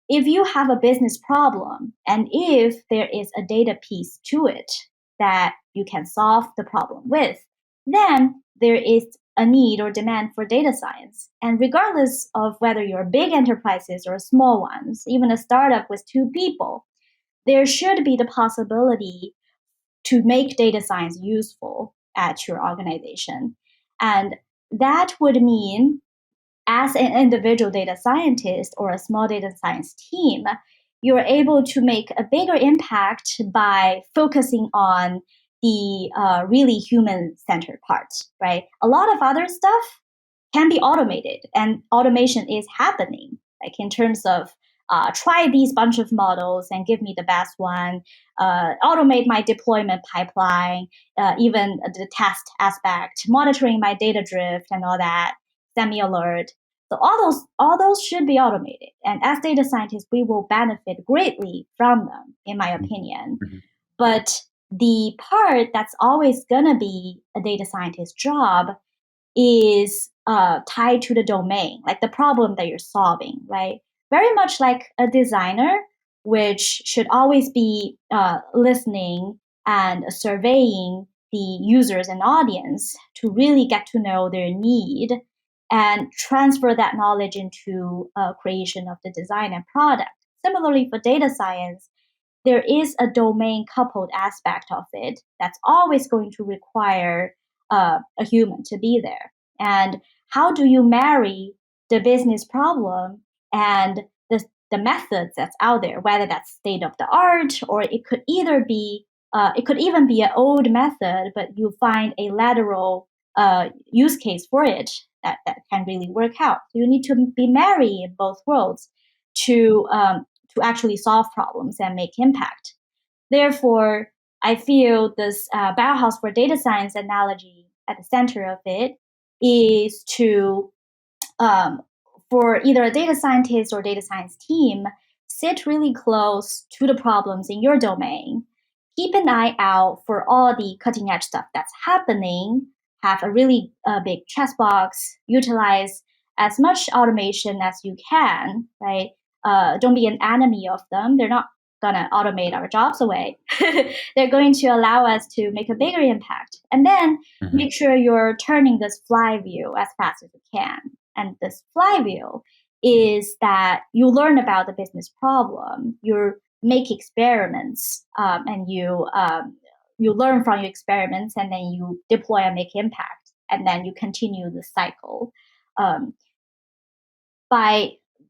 if you have a business problem and if there is a data piece to it that you can solve the problem with, then there is a need or demand for data science. And regardless of whether you're big enterprises or small ones, even a startup with 2 people, there should be the possibility to make data science useful at your organization. And that would mean as an individual data scientist or a small data science team, you're able to make a bigger impact by focusing on the really human-centered parts, right? A lot of other stuff can be automated, and automation is happening, like in terms of try these bunch of models and give me the best one, automate my deployment pipeline, even the test aspect, monitoring my data drift and all that, semi-alert. So all those should be automated. And as data scientists, we will benefit greatly from them, in my opinion. But the part that's always gonna be a data scientist's job is tied to the domain, like the problem that you're solving, right? Very much like a designer, which should always be listening and surveying the users and audience to really get to know their need and transfer that knowledge into creation of the design and product. Similarly, for data science, there is a domain coupled aspect of it that's always going to require a human to be there. And how do you marry the business problem and the methods that's out there, whether that's state of the art or it could either be it could even be an old method, but you find a lateral use case for it that can really work out. So you need to be married in both worlds to actually solve problems and make impact. Therefore, I feel this Bauhaus for data science analogy at the center of it is to, for either a data scientist or data science team, sit really close to the problems in your domain. Keep an eye out for all the cutting edge stuff that's happening. Have a really big chess box. Utilize as much automation as you can, right? Don't be an enemy of them. They're not going to automate our jobs away. They're going to allow us to make a bigger impact. And then make sure you're turning this flywheel as fast as you can. And this flywheel is that you learn about the business problem, you make experiments, and you learn from your experiments, and then you deploy and make impact, and then you continue the cycle.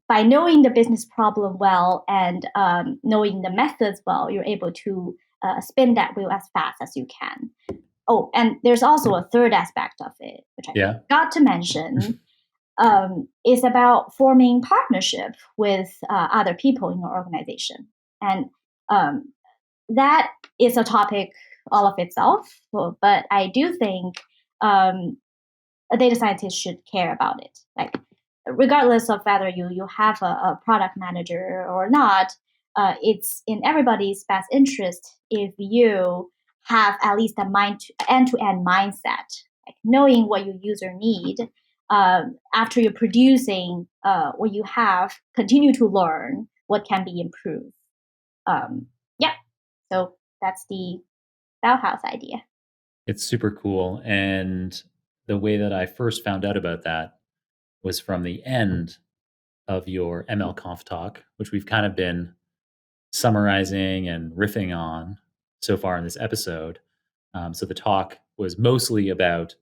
By knowing the business problem well and knowing the methods well, you're able to spin that wheel as fast as you can. Oh, and there's also a third aspect of it, which I forgot to mention, is about forming partnership with other people in your organization. And that is a topic all of itself, but I do think a data scientist should care about it. Like, regardless of whether you have a product manager or not, it's in everybody's best interest if you have at least a end-to-end mindset, like knowing what your user need. After you're producing what you have, continue to learn what can be improved. Yeah, so that's the Bauhaus idea. It's super cool. And the way that I first found out about that was from the end of your MLConf talk, which we've kind of been summarizing and riffing on so far in this episode. So the talk was mostly about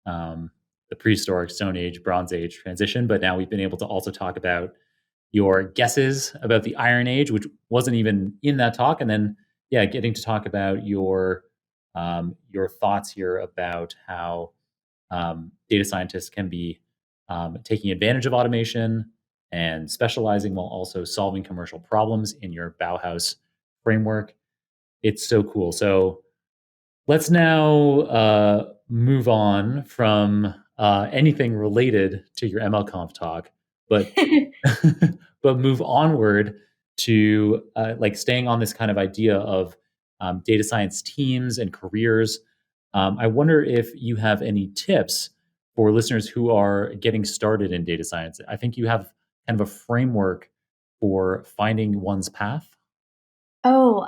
the the prehistoric, Stone Age, Bronze Age transition. But now we've been able to also talk about your guesses about the Iron Age, which wasn't even in that talk, and then yeah, getting to talk about your thoughts here about how data scientists can be taking advantage of automation and specializing while also solving commercial problems in your Bauhaus framework. It's so cool. So let's now move on from anything related to your MLConf talk, but but move onward to like staying on this kind of idea of data science teams and careers. I wonder if you have any tips for listeners who are getting started in data science. I think you have kind of a framework for finding one's path. Oh,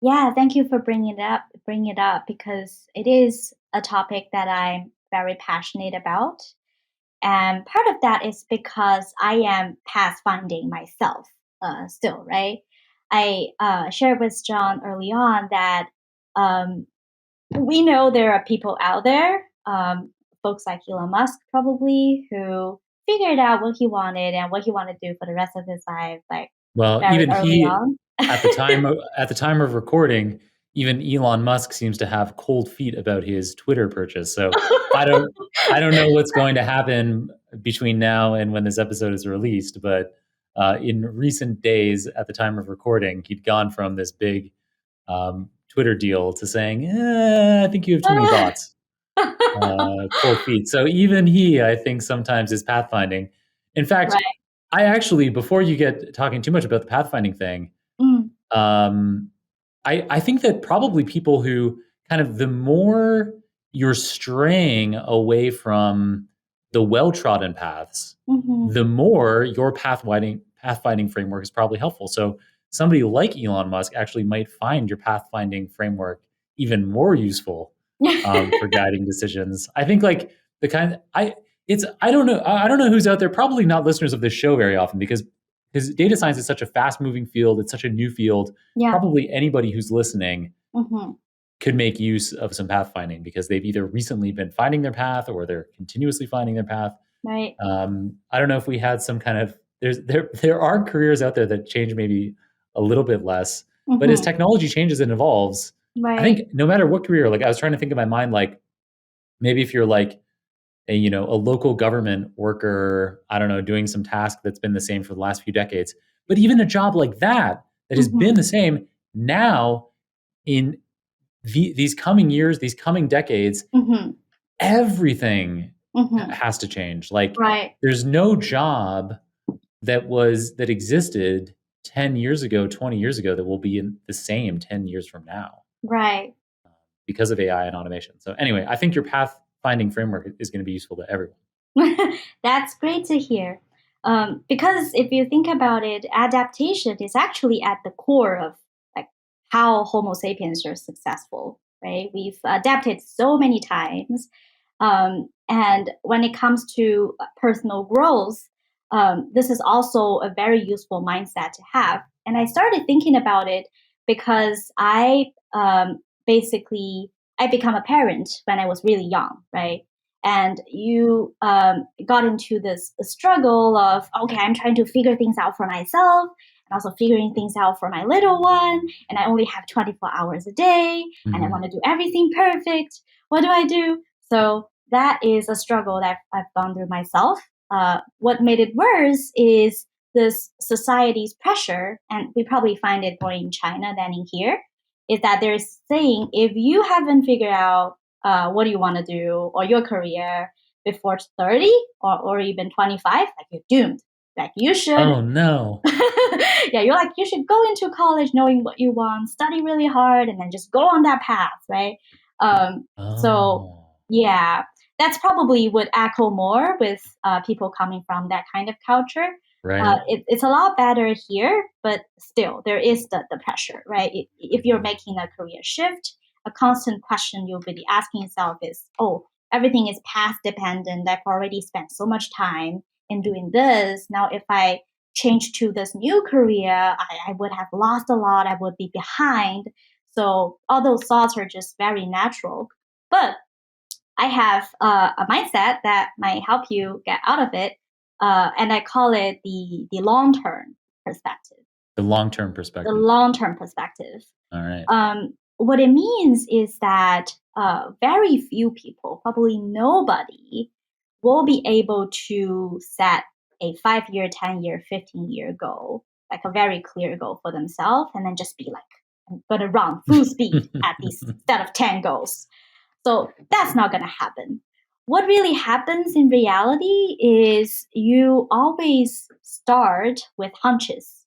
yeah, thank you for bringing it up because it is a topic that I'm very passionate about. And part of that is because I am pathfinding myself still, right? I shared with John early on that um, we know there are people out there, folks like Elon Musk probably, who figured out what he wanted and what he wanted to do for the rest of his life, like Well, very even early he on. at the time of recording, even Elon Musk seems to have cold feet about his Twitter purchase. So I don't I don't know what's going to happen between now and when this episode is released, but in recent days, at the time of recording, he'd gone from this big Twitter deal to saying, I think you have too many bots, cold feet. So even he, I think, sometimes is pathfinding. In fact, Right. I actually, before you get talking too much about the pathfinding thing, Mm, um, I think that probably people who kind of the more you're straying away from the well-trodden paths, mhm. the more your pathfinding framework is probably helpful. So somebody like Elon Musk actually might find your pathfinding framework even more useful for guiding decisions. I think like the kind I it's I don't know who's out there. Probably not listeners of this show very often because data science is such a fast moving field. It's such a new field. Yeah. Probably anybody who's listening Mhm. could make use of some pathfinding because they've either recently been finding their path or they're continuously finding their path. Right. I don't know if we had some kind of there are careers out there that change maybe a little bit less, but as Mhm. technology changes and evolves, I Right. think no matter what career, like I was trying to think in my mind, like maybe if you're like a local government worker, I don't know, doing some task that's been the same for the last few decades, but even a job like that that has been Mhm. the same now in these coming years, these coming decades, Mhm. everything Mhm. has to change. Like Right. there's no job that existed 10 years ago, 20 years ago that will be in the same 10 years from now Right. because of AI and automation. So anyway, I think your path finding framework is going to be useful to everyone. That's great to hear. Because if you think about it, adaptation is actually at the core of like how Homo sapiens are successful, right? We've adapted so many times, and when it comes to personal growth, this is also a very useful mindset to have. And I started thinking about it because basically I become a parent when I was really young, right? And you got into this struggle of okay, I'm trying to figure things out for myself and also figuring things out for my little one, and I only have 24 hours a day and I Mm-hmm. want to do everything perfect. What do I do? So that is a struggle that I've gone through myself. What made it worse is this society's pressure, and we probably find it more in China than in here, is that they're saying if you haven't figured out what do you want to do or your career before 30 or even 25, like you're doomed. Like you should, Oh no. yeah, you're like, you should go into college knowing what you want, study really hard, and then just go on that path, right? So, Oh, yeah, that's probably would echo more with people coming from that kind of culture. right. It's a lot better here, but still, there is the pressure, right? If you're making a career shift, a constant question you'll be asking yourself is, oh, everything is path dependent. I've already spent so much time in doing this. Now, if I change to this new career, I would have lost a lot. I would be behind. So all those thoughts are just very natural. But I have a mindset that might help you get out of it, and I call it the long term perspective. The long-term The perspective. long term perspective. All right. What it means is that very few people, probably nobody, will be able to set a 5 year, 10 year, 15 year goal, like a very clear goal for themselves, and then just be like, I'm going to run full speed at these set of 10 goals. So that's not going to happen. What really happens in reality is you always start with hunches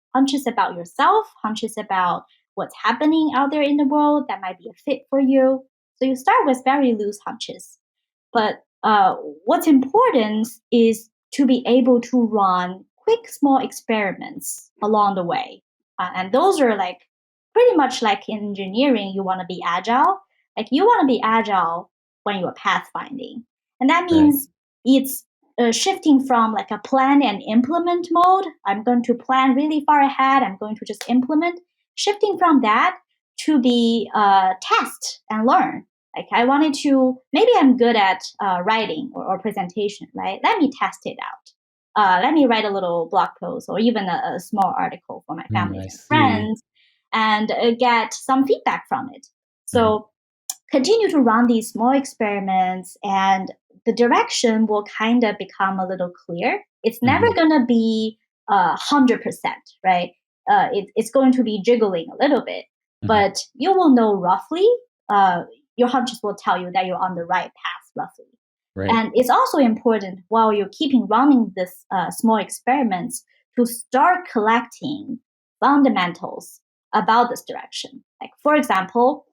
about yourself, hunches about what's happening out there in the world that might be a fit for you. So you start with very loose hunches. But what's important is to be able to run quick, small experiments along the way. And those are like pretty much like in engineering, you want to be agile. Like you want to be agile when you're pathfinding. And that Right. means it's shifting from like a plan and implement mode. I'm going to plan really far ahead. I'm going to just implement. Shifting from that to be test and learn. Like I wanted to, maybe I'm good at writing or presentation, right? Let me test it out. Let me write a little blog post or even a small article for my family I and see. friends and get some feedback from it. Mhm. So continue to run these small experiments and the direction will kind of become a little clear. It's never Mhm. going to be 100%, right? It's going to be jiggling a little bit, Mhm. but you will know roughly. Uh, your hunches will tell you that you're on the right path, roughly. Right. And it's also important while you're keeping running this small experiments to start collecting fundamentals about this direction. Like, for example,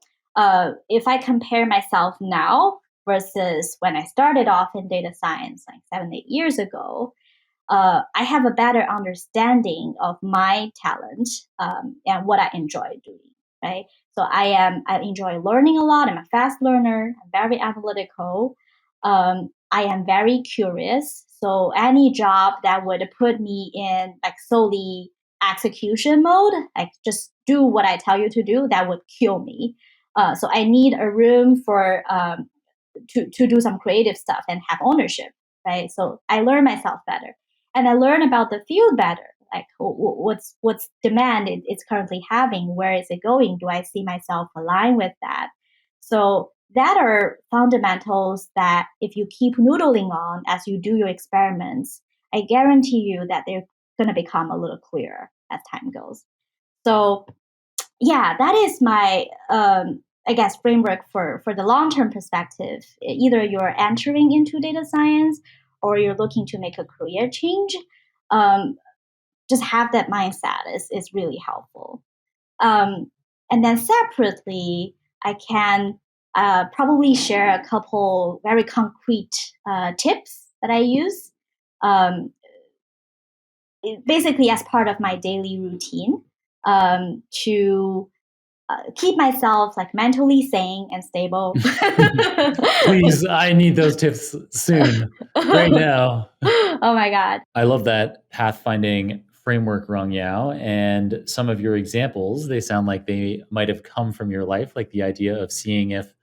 if I compare myself now versus when I started off in data science like 7, 8 years ago, I have a better understanding of my talent and what I enjoy doing. Right. So I enjoy learning a lot. I'm a fast learner. I'm very analytical. I am very curious. So any job that would put me in like solely execution mode, like just do what I tell you to do, that would kill me. So I need a room for to do some creative stuff and have ownership, right? So I learn myself better, and I learn about the field better. Like what's demand it's currently having, where is it going? Do I see myself align with that? So that are fundamentals that if you keep noodling on as you do your experiments, I guarantee you that they're going to become a little clearer as time goes. So yeah, that is my I guess framework for the long term perspective. Either you're entering into data science or you're looking to make a career change. Um, just have that mindset is really helpful. Um, and then separately, I can probably share a couple very concrete tips that I use. Um, Basically, as part of my daily routine to keep myself like mentally sane and stable. Please, I need those tips soon, right now. Oh my God. I love that pathfinding framework, Rongyao, and some of your examples, they sound like they might have come from your life, like the idea of seeing if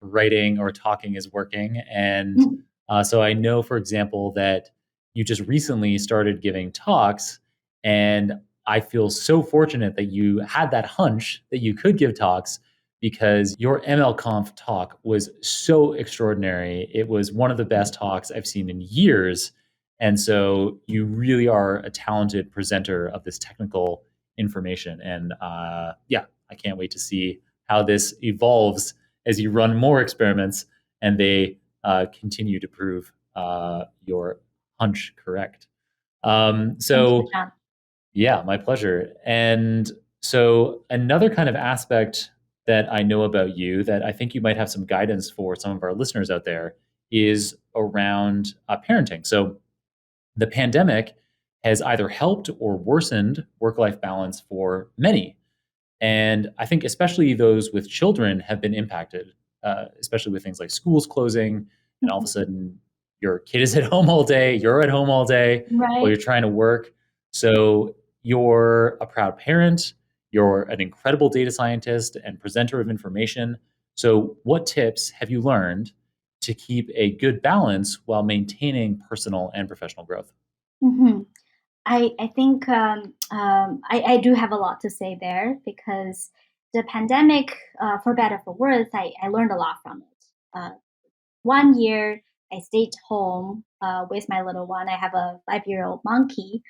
writing or talking is working. And so I know, for example, that you just recently started giving talks, and I feel so fortunate that you had that hunch that you could give talks because your MLConf talk was so extraordinary. It was one of the best talks I've seen in years, and so you really are a talented presenter of this technical information. And yeah, I can't wait to see how this evolves as you run more experiments and they continue to prove your hunch correct. Thank you, So, John. yeah, my pleasure. And so, another kind of aspect that I know about you that I think you might have some guidance for some of our listeners out there is around parenting. So, the pandemic has either helped or worsened work life balance for many. And I think especially those with children have been impacted, especially with things like schools closing, and all of a Mhm. sudden your kid is at home all day, you're at home all day while Right. you're trying to work. So you're a proud parent, you're an incredible data scientist and presenter of information. So, what tips have you learned to keep a good balance while maintaining personal and professional growth? Hmm. I think I do have a lot to say there because the pandemic, for better or for worse, I learned a lot from it. 1 year I stayed home with my little one. I have a 5-year-old monkey.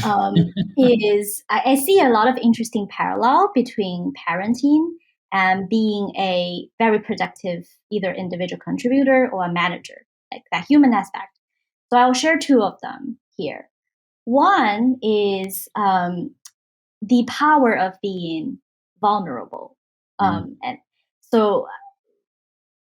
I see a lot of interesting parallel between parenting and being a very productive either individual contributor or a manager, like that human aspect. So I'll share two of them here. One is the power of being vulnerable. Mm. And so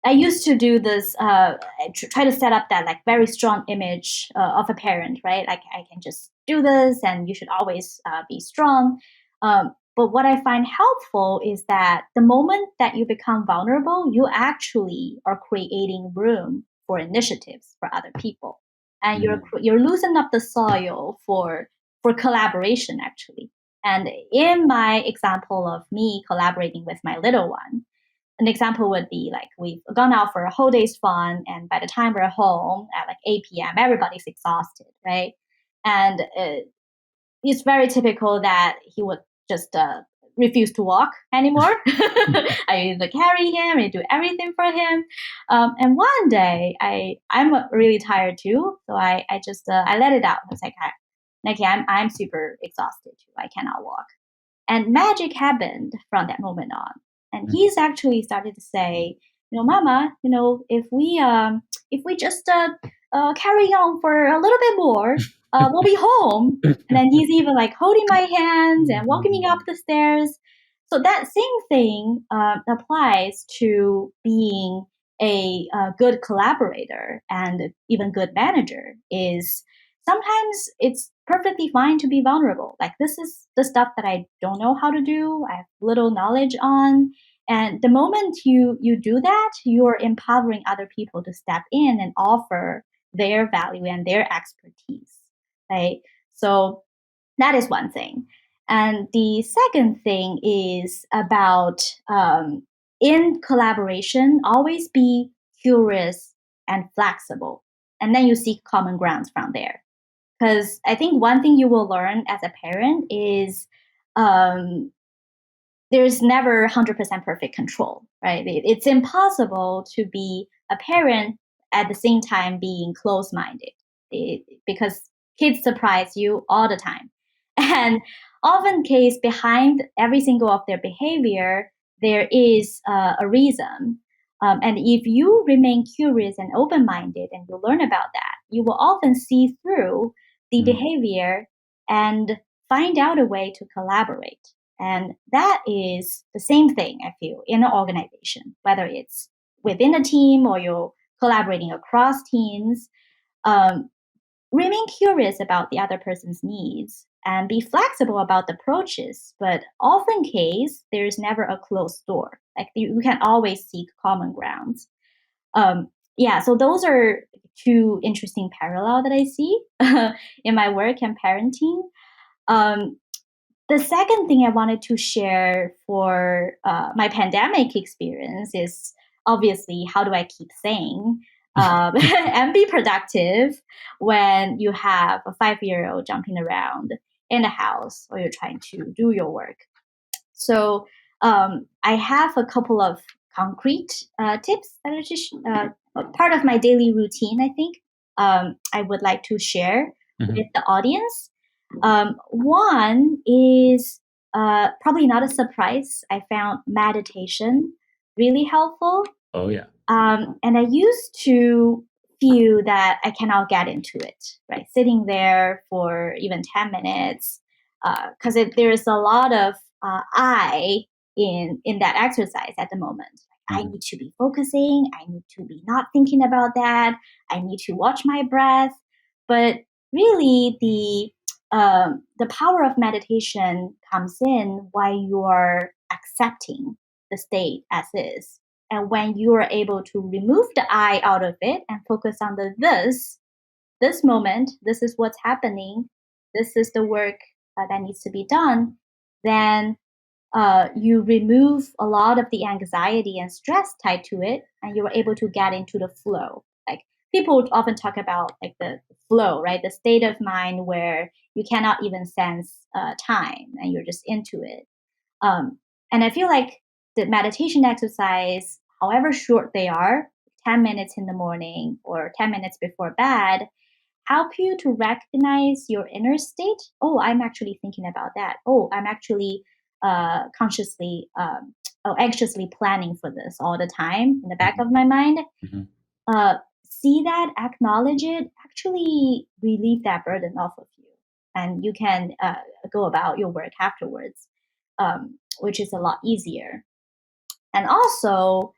I used to do this, try to set up that like very strong image of a parent, right? Like I can just do this, and you should always be strong. But what I find helpful is that the moment that you become vulnerable, you actually are creating room for initiatives for other people, and Mm. you're loosening up the soil for collaboration actually. And in my example of me collaborating with my little one, an example would be like we've gone out for a whole day's fun, and by the time we're home at like 8 p.m., everybody's exhausted, right? And it's very typical that he would just refuse to walk anymore. I used to carry him and do everything for him. And one day, I'm really tired too, so I just I let it out. I was like, Nikki, I'm super exhausted too. I cannot walk. And magic happened from that moment on. And Mm. he's actually started to say, Mama, if we just carry on for a little bit more, we'll be home. And then he's even like holding my hands and walking me up the stairs. So that same thing applies to being a good collaborator and even good manager. Is sometimes it's perfectly fine to be vulnerable. Like this is the stuff that I don't know how to do, I have little knowledge on. And the moment you do that, you're empowering other people to step in and offer their value and their expertise. Right. So that is one thing. And the second thing is about in collaboration, always be curious and flexible. And then you seek common grounds from there. Because I think one thing you will learn as a parent is um, there's never 100% perfect control, right? It's impossible to be a parent at the same time being close minded because kids surprise you all the time. And often, case behind every single of their behavior, there is a reason. And if you remain curious and open minded and you learn about that, you will often see through the Mm. behavior and find out a way to collaborate. And that is the same thing, I feel, in an organization, whether it's within a team or you're collaborating across teams. Um, Remain curious about the other person's needs and be flexible about the approaches. But often case, there's never a closed door. Like you can always seek common grounds. Yeah, so those are two interesting parallel that I see in my work and parenting. Um, the second thing I wanted to share for my pandemic experience is obviously how do I keep sane and be productive when you have a 5-year-old jumping around in the house or you're trying to do your work. So I have a couple of concrete tips that are just part of my daily routine, I think, I would like to share with Mhm. the audience. One is probably not a surprise. I found meditation really helpful. Oh, yeah. And I used to feel that I cannot get into it, right? Sitting there for even 10 minutes, because there is a lot of I in that exercise at the moment. I Mhm. need to be focusing. I need to be not thinking about that. I need to watch my breath. But really, the power of meditation comes in while you are accepting the state as is, and when you are able to remove the I out of it and focus on the this moment, this is what's happening, this is the work that needs to be done, then you remove a lot of the anxiety and stress tied to it, and you're able to get into the flow. Like people often talk about like the flow, right? The state of mind where you cannot even sense time and you're just into it. Um, and I feel like the meditation exercise, however short they are, 10 minutes in the morning or 10 minutes before bed, help you to recognize your inner state. Oh, I'm actually thinking about that. Oh, I'm actually consciously, anxiously planning for this all the time in the back of Mhm. my mind. Mhm. See that, acknowledge it, actually relieve that burden off of you. And you can go about your work afterwards, which is a lot easier. And also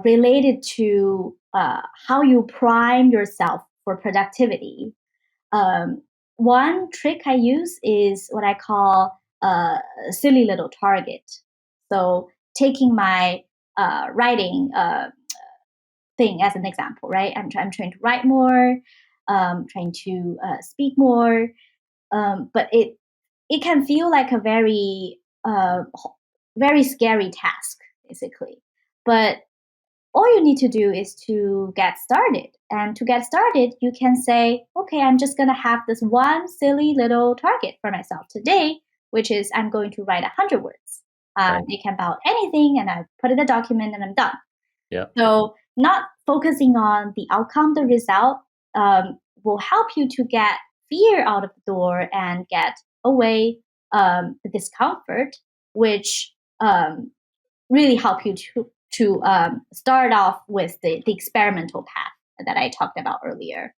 related to how you prime yourself for productivity. Um, one trick I use is what I call a silly little target. So taking my writing thing as an example, right? I'm trying to write more, trying to speak more, but it can feel like a very scary task, basically. But all you need to do is to get started. And to get started, you can say, okay, I'm just going to have this one silly little target for myself today, which is I'm going to write 100 words. Right. It can about anything, and I put in a document and I'm done. Yeah. So, not focusing on the outcome, the result, will help you to get fear out of the door and get away the discomfort, which really help you to start off with the experimental path that I talked about earlier.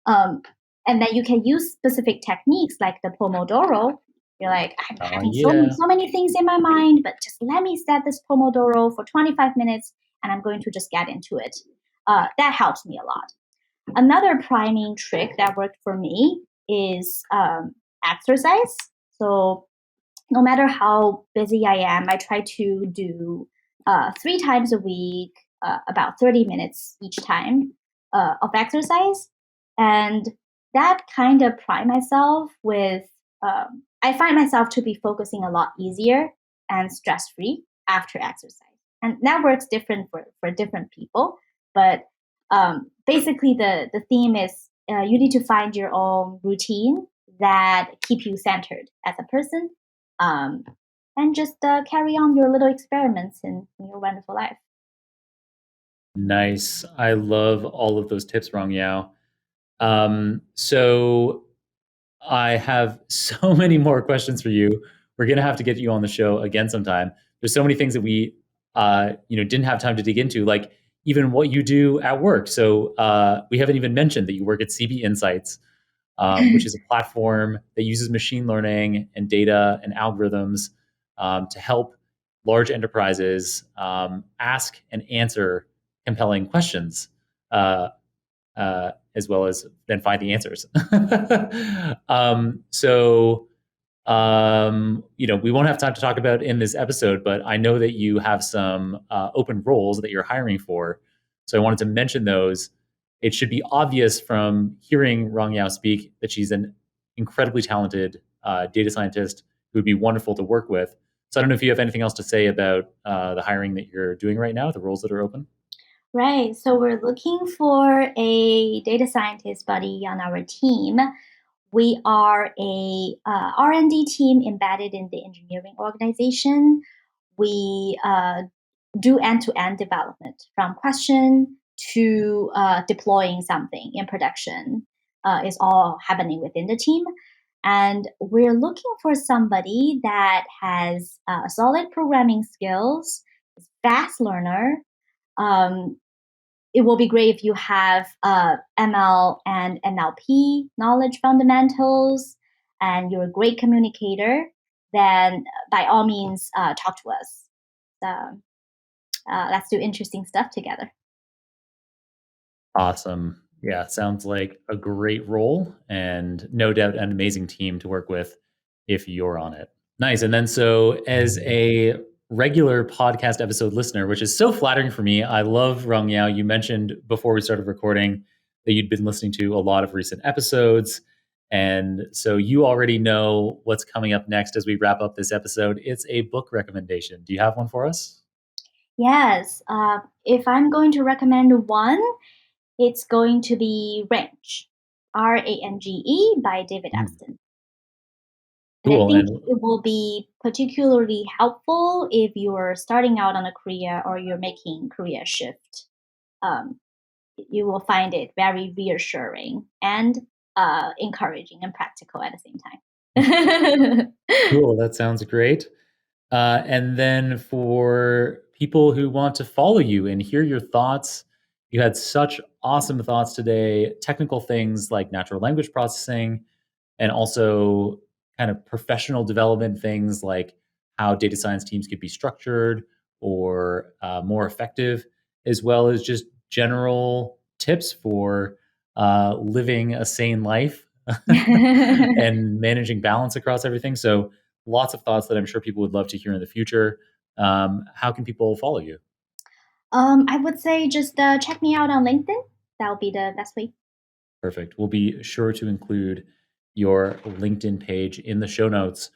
Um, and then you can use specific techniques like the Pomodoro. You're like, I'm Oh, having yeah. so many things in my mind, but just let me set this Pomodoro for 25 minutes and I'm going to just get into it. That helps me a lot. Another priming trick that worked for me is exercise. So no matter how busy I am, I try to do 3 times a week, about 30 minutes each time of exercise. And that kind of prime myself with, I find myself to be focusing a lot easier and stress free after exercise. And that works different for different people. But basically, the theme is you need to find your own routine that keep you centered as a person, um, and just carry on your little experiments in your wonderful life. Nice. I love all of those tips, Rongyao. So I have so many more questions for you. We're gonna have to get you on the show again sometime. There's so many things that we, didn't have time to dig into, like even what you do at work. So we haven't even mentioned that you work at CB Insights, which is a platform that uses machine learning and data and algorithms to help large enterprises ask and answer compelling questions. As well as then find the answers. We won't have time to talk about in this episode, but I know that you have some open roles that you're hiring for. So I wanted to mention those. It should be obvious from hearing Rong Yao speak that she's an incredibly talented data scientist who would be wonderful to work with. So I don't know if you have anything else to say about the hiring that you're doing right now, the roles that are open. Right. So we're looking for a data scientist buddy on our team. We are a R&D team embedded in the engineering organization. We do end-to-end development from question to deploying something in production is all happening within the team. And we're looking for somebody that has solid programming skills, is fast learner. Um, it will be great if you have ML and NLP knowledge fundamentals, and you're a great communicator. Then by all means, talk to us. So, let's do interesting stuff together. Awesome. Yeah, sounds like a great role and no doubt an amazing team to work with if you're on it. Nice. And then, so as a regular podcast episode listener, which is so flattering for me, I love Rong Yao. You mentioned before we started recording that you'd been listening to a lot of recent episodes. And so you already know what's coming up next as we wrap up this episode. It's a book recommendation. Do you have one for us? Yes, if I'm going to recommend one, it's going to be Range, Range by David Mm, Epstein. And I cool. think And it will be particularly helpful if you're starting out on a career or you're making career shift. Um, you will find it very reassuring and encouraging and practical at the same time. cool. That sounds great. And then for people who want to follow you and hear your thoughts, you had such awesome thoughts today, technical things like natural language processing, and also kind of professional development things like how data science teams could be structured or more effective, as well as just general tips for living a sane life and managing balance across everything. So, lots of thoughts that I'm sure people would love to hear in the future. How can people follow you? I would say just check me out on LinkedIn. That would be the best way. Perfect. We'll be sure to include your LinkedIn page in the show notes.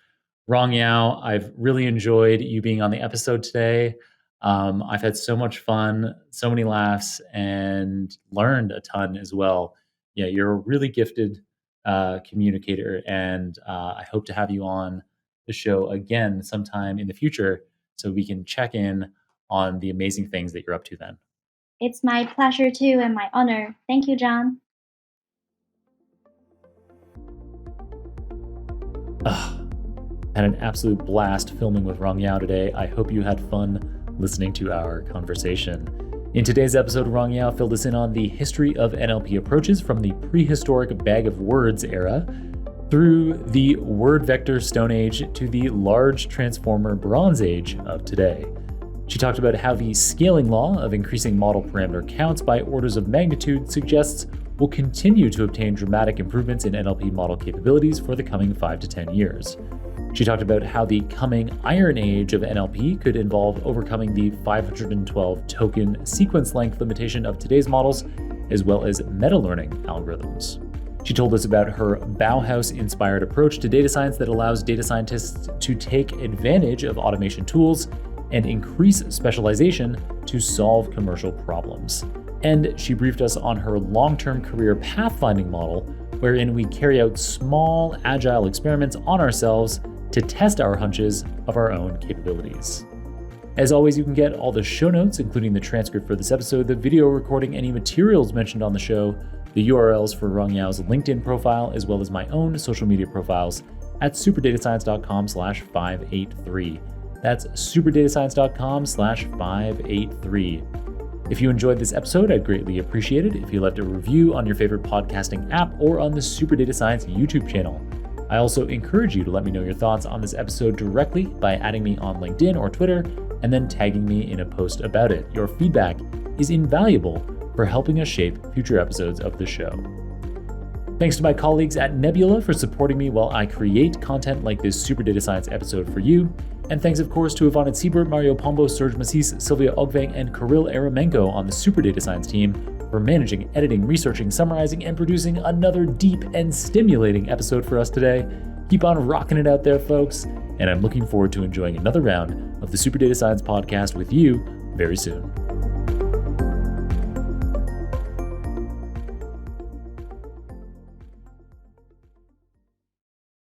Rongyao, I've really enjoyed you being on the episode today. I've had so much fun, so many laughs, and learned a ton as well. Yeah, you're a really gifted communicator, and I hope to have you on the show again sometime in the future so we can check in on the amazing things that you're up to then. It's my pleasure too and my honor. Thank you, John. Ugh, had an absolute blast filming with Rongyao today. I hope you had fun listening to our conversation. In today's episode, Rongyao filled us in on the history of NLP approaches from the prehistoric bag of words era through the word vector Stone Age to the large transformer Bronze Age of today. She talked about how the scaling law of increasing model parameter counts by orders of magnitude suggests we'll continue to obtain dramatic improvements in NLP model capabilities for the coming 5 to 10 years. She talked about how the coming Iron Age of NLP could involve overcoming the 512 token sequence length limitation of today's models, as well as meta-learning algorithms. She told us about her Bauhaus-inspired approach to data science that allows data scientists to take advantage of automation tools and increase specialization to solve commercial problems. And she briefed us on her long-term career pathfinding model, wherein we carry out small, agile experiments on ourselves to test our hunches of our own capabilities. As always, you can get all the show notes, including the transcript for this episode, the video recording, any materials mentioned on the show, the URLs for Rongyao's LinkedIn profile, as well as my own social media profiles at superdatascience.com/583. That's superdatascience.com/583. If you enjoyed this episode, I'd greatly appreciate it if you left a review on your favorite podcasting app or on the Super Data Science YouTube channel. I also encourage you to let me know your thoughts on this episode directly by adding me on LinkedIn or Twitter and then tagging me in a post about it. Your feedback is invaluable for helping us shape future episodes of the show. Thanks to my colleagues at Nebula for supporting me while I create content like this Super Data Science episode for you. And thanks, of course, to Yvonne Siebert, Mario Pombo, Serge Massis, Sylvia Ogvang, and Kirill Eremenko on the Super Data Science team for managing, editing, researching, summarizing, and producing another deep and stimulating episode for us today. Keep on rocking it out there, folks. And I'm looking forward to enjoying another round of the Super Data Science podcast with you very soon.